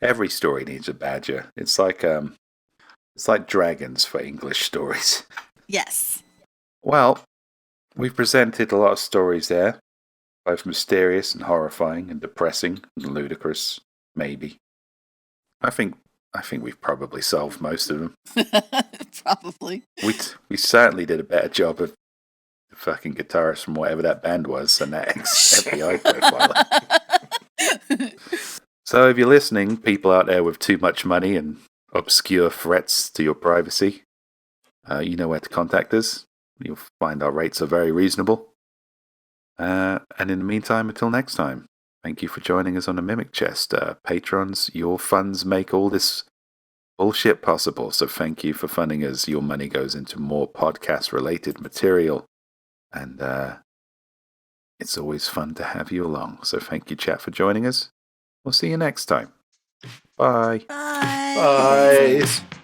Every story needs a badger. It's like dragons for English stories. Yes. Well, we've presented a lot of stories there, both mysterious and horrifying and depressing and ludicrous, maybe. I think we've probably solved most of them. Probably. We certainly did a better job of the fucking guitarist from whatever that band was than that ex-FBI profiler. So if you're listening, people out there with too much money and obscure threats to your privacy, you know where to contact us. You'll find our rates are very reasonable. And in the meantime, until next time, thank you for joining us on the Mimic Chest. Patrons, your funds make all this bullshit possible, so thank you for funding us. Your money goes into more podcast-related material, and it's always fun to have you along. So thank you, chat, for joining us. We'll see you next time. Bye. Bye. Bye.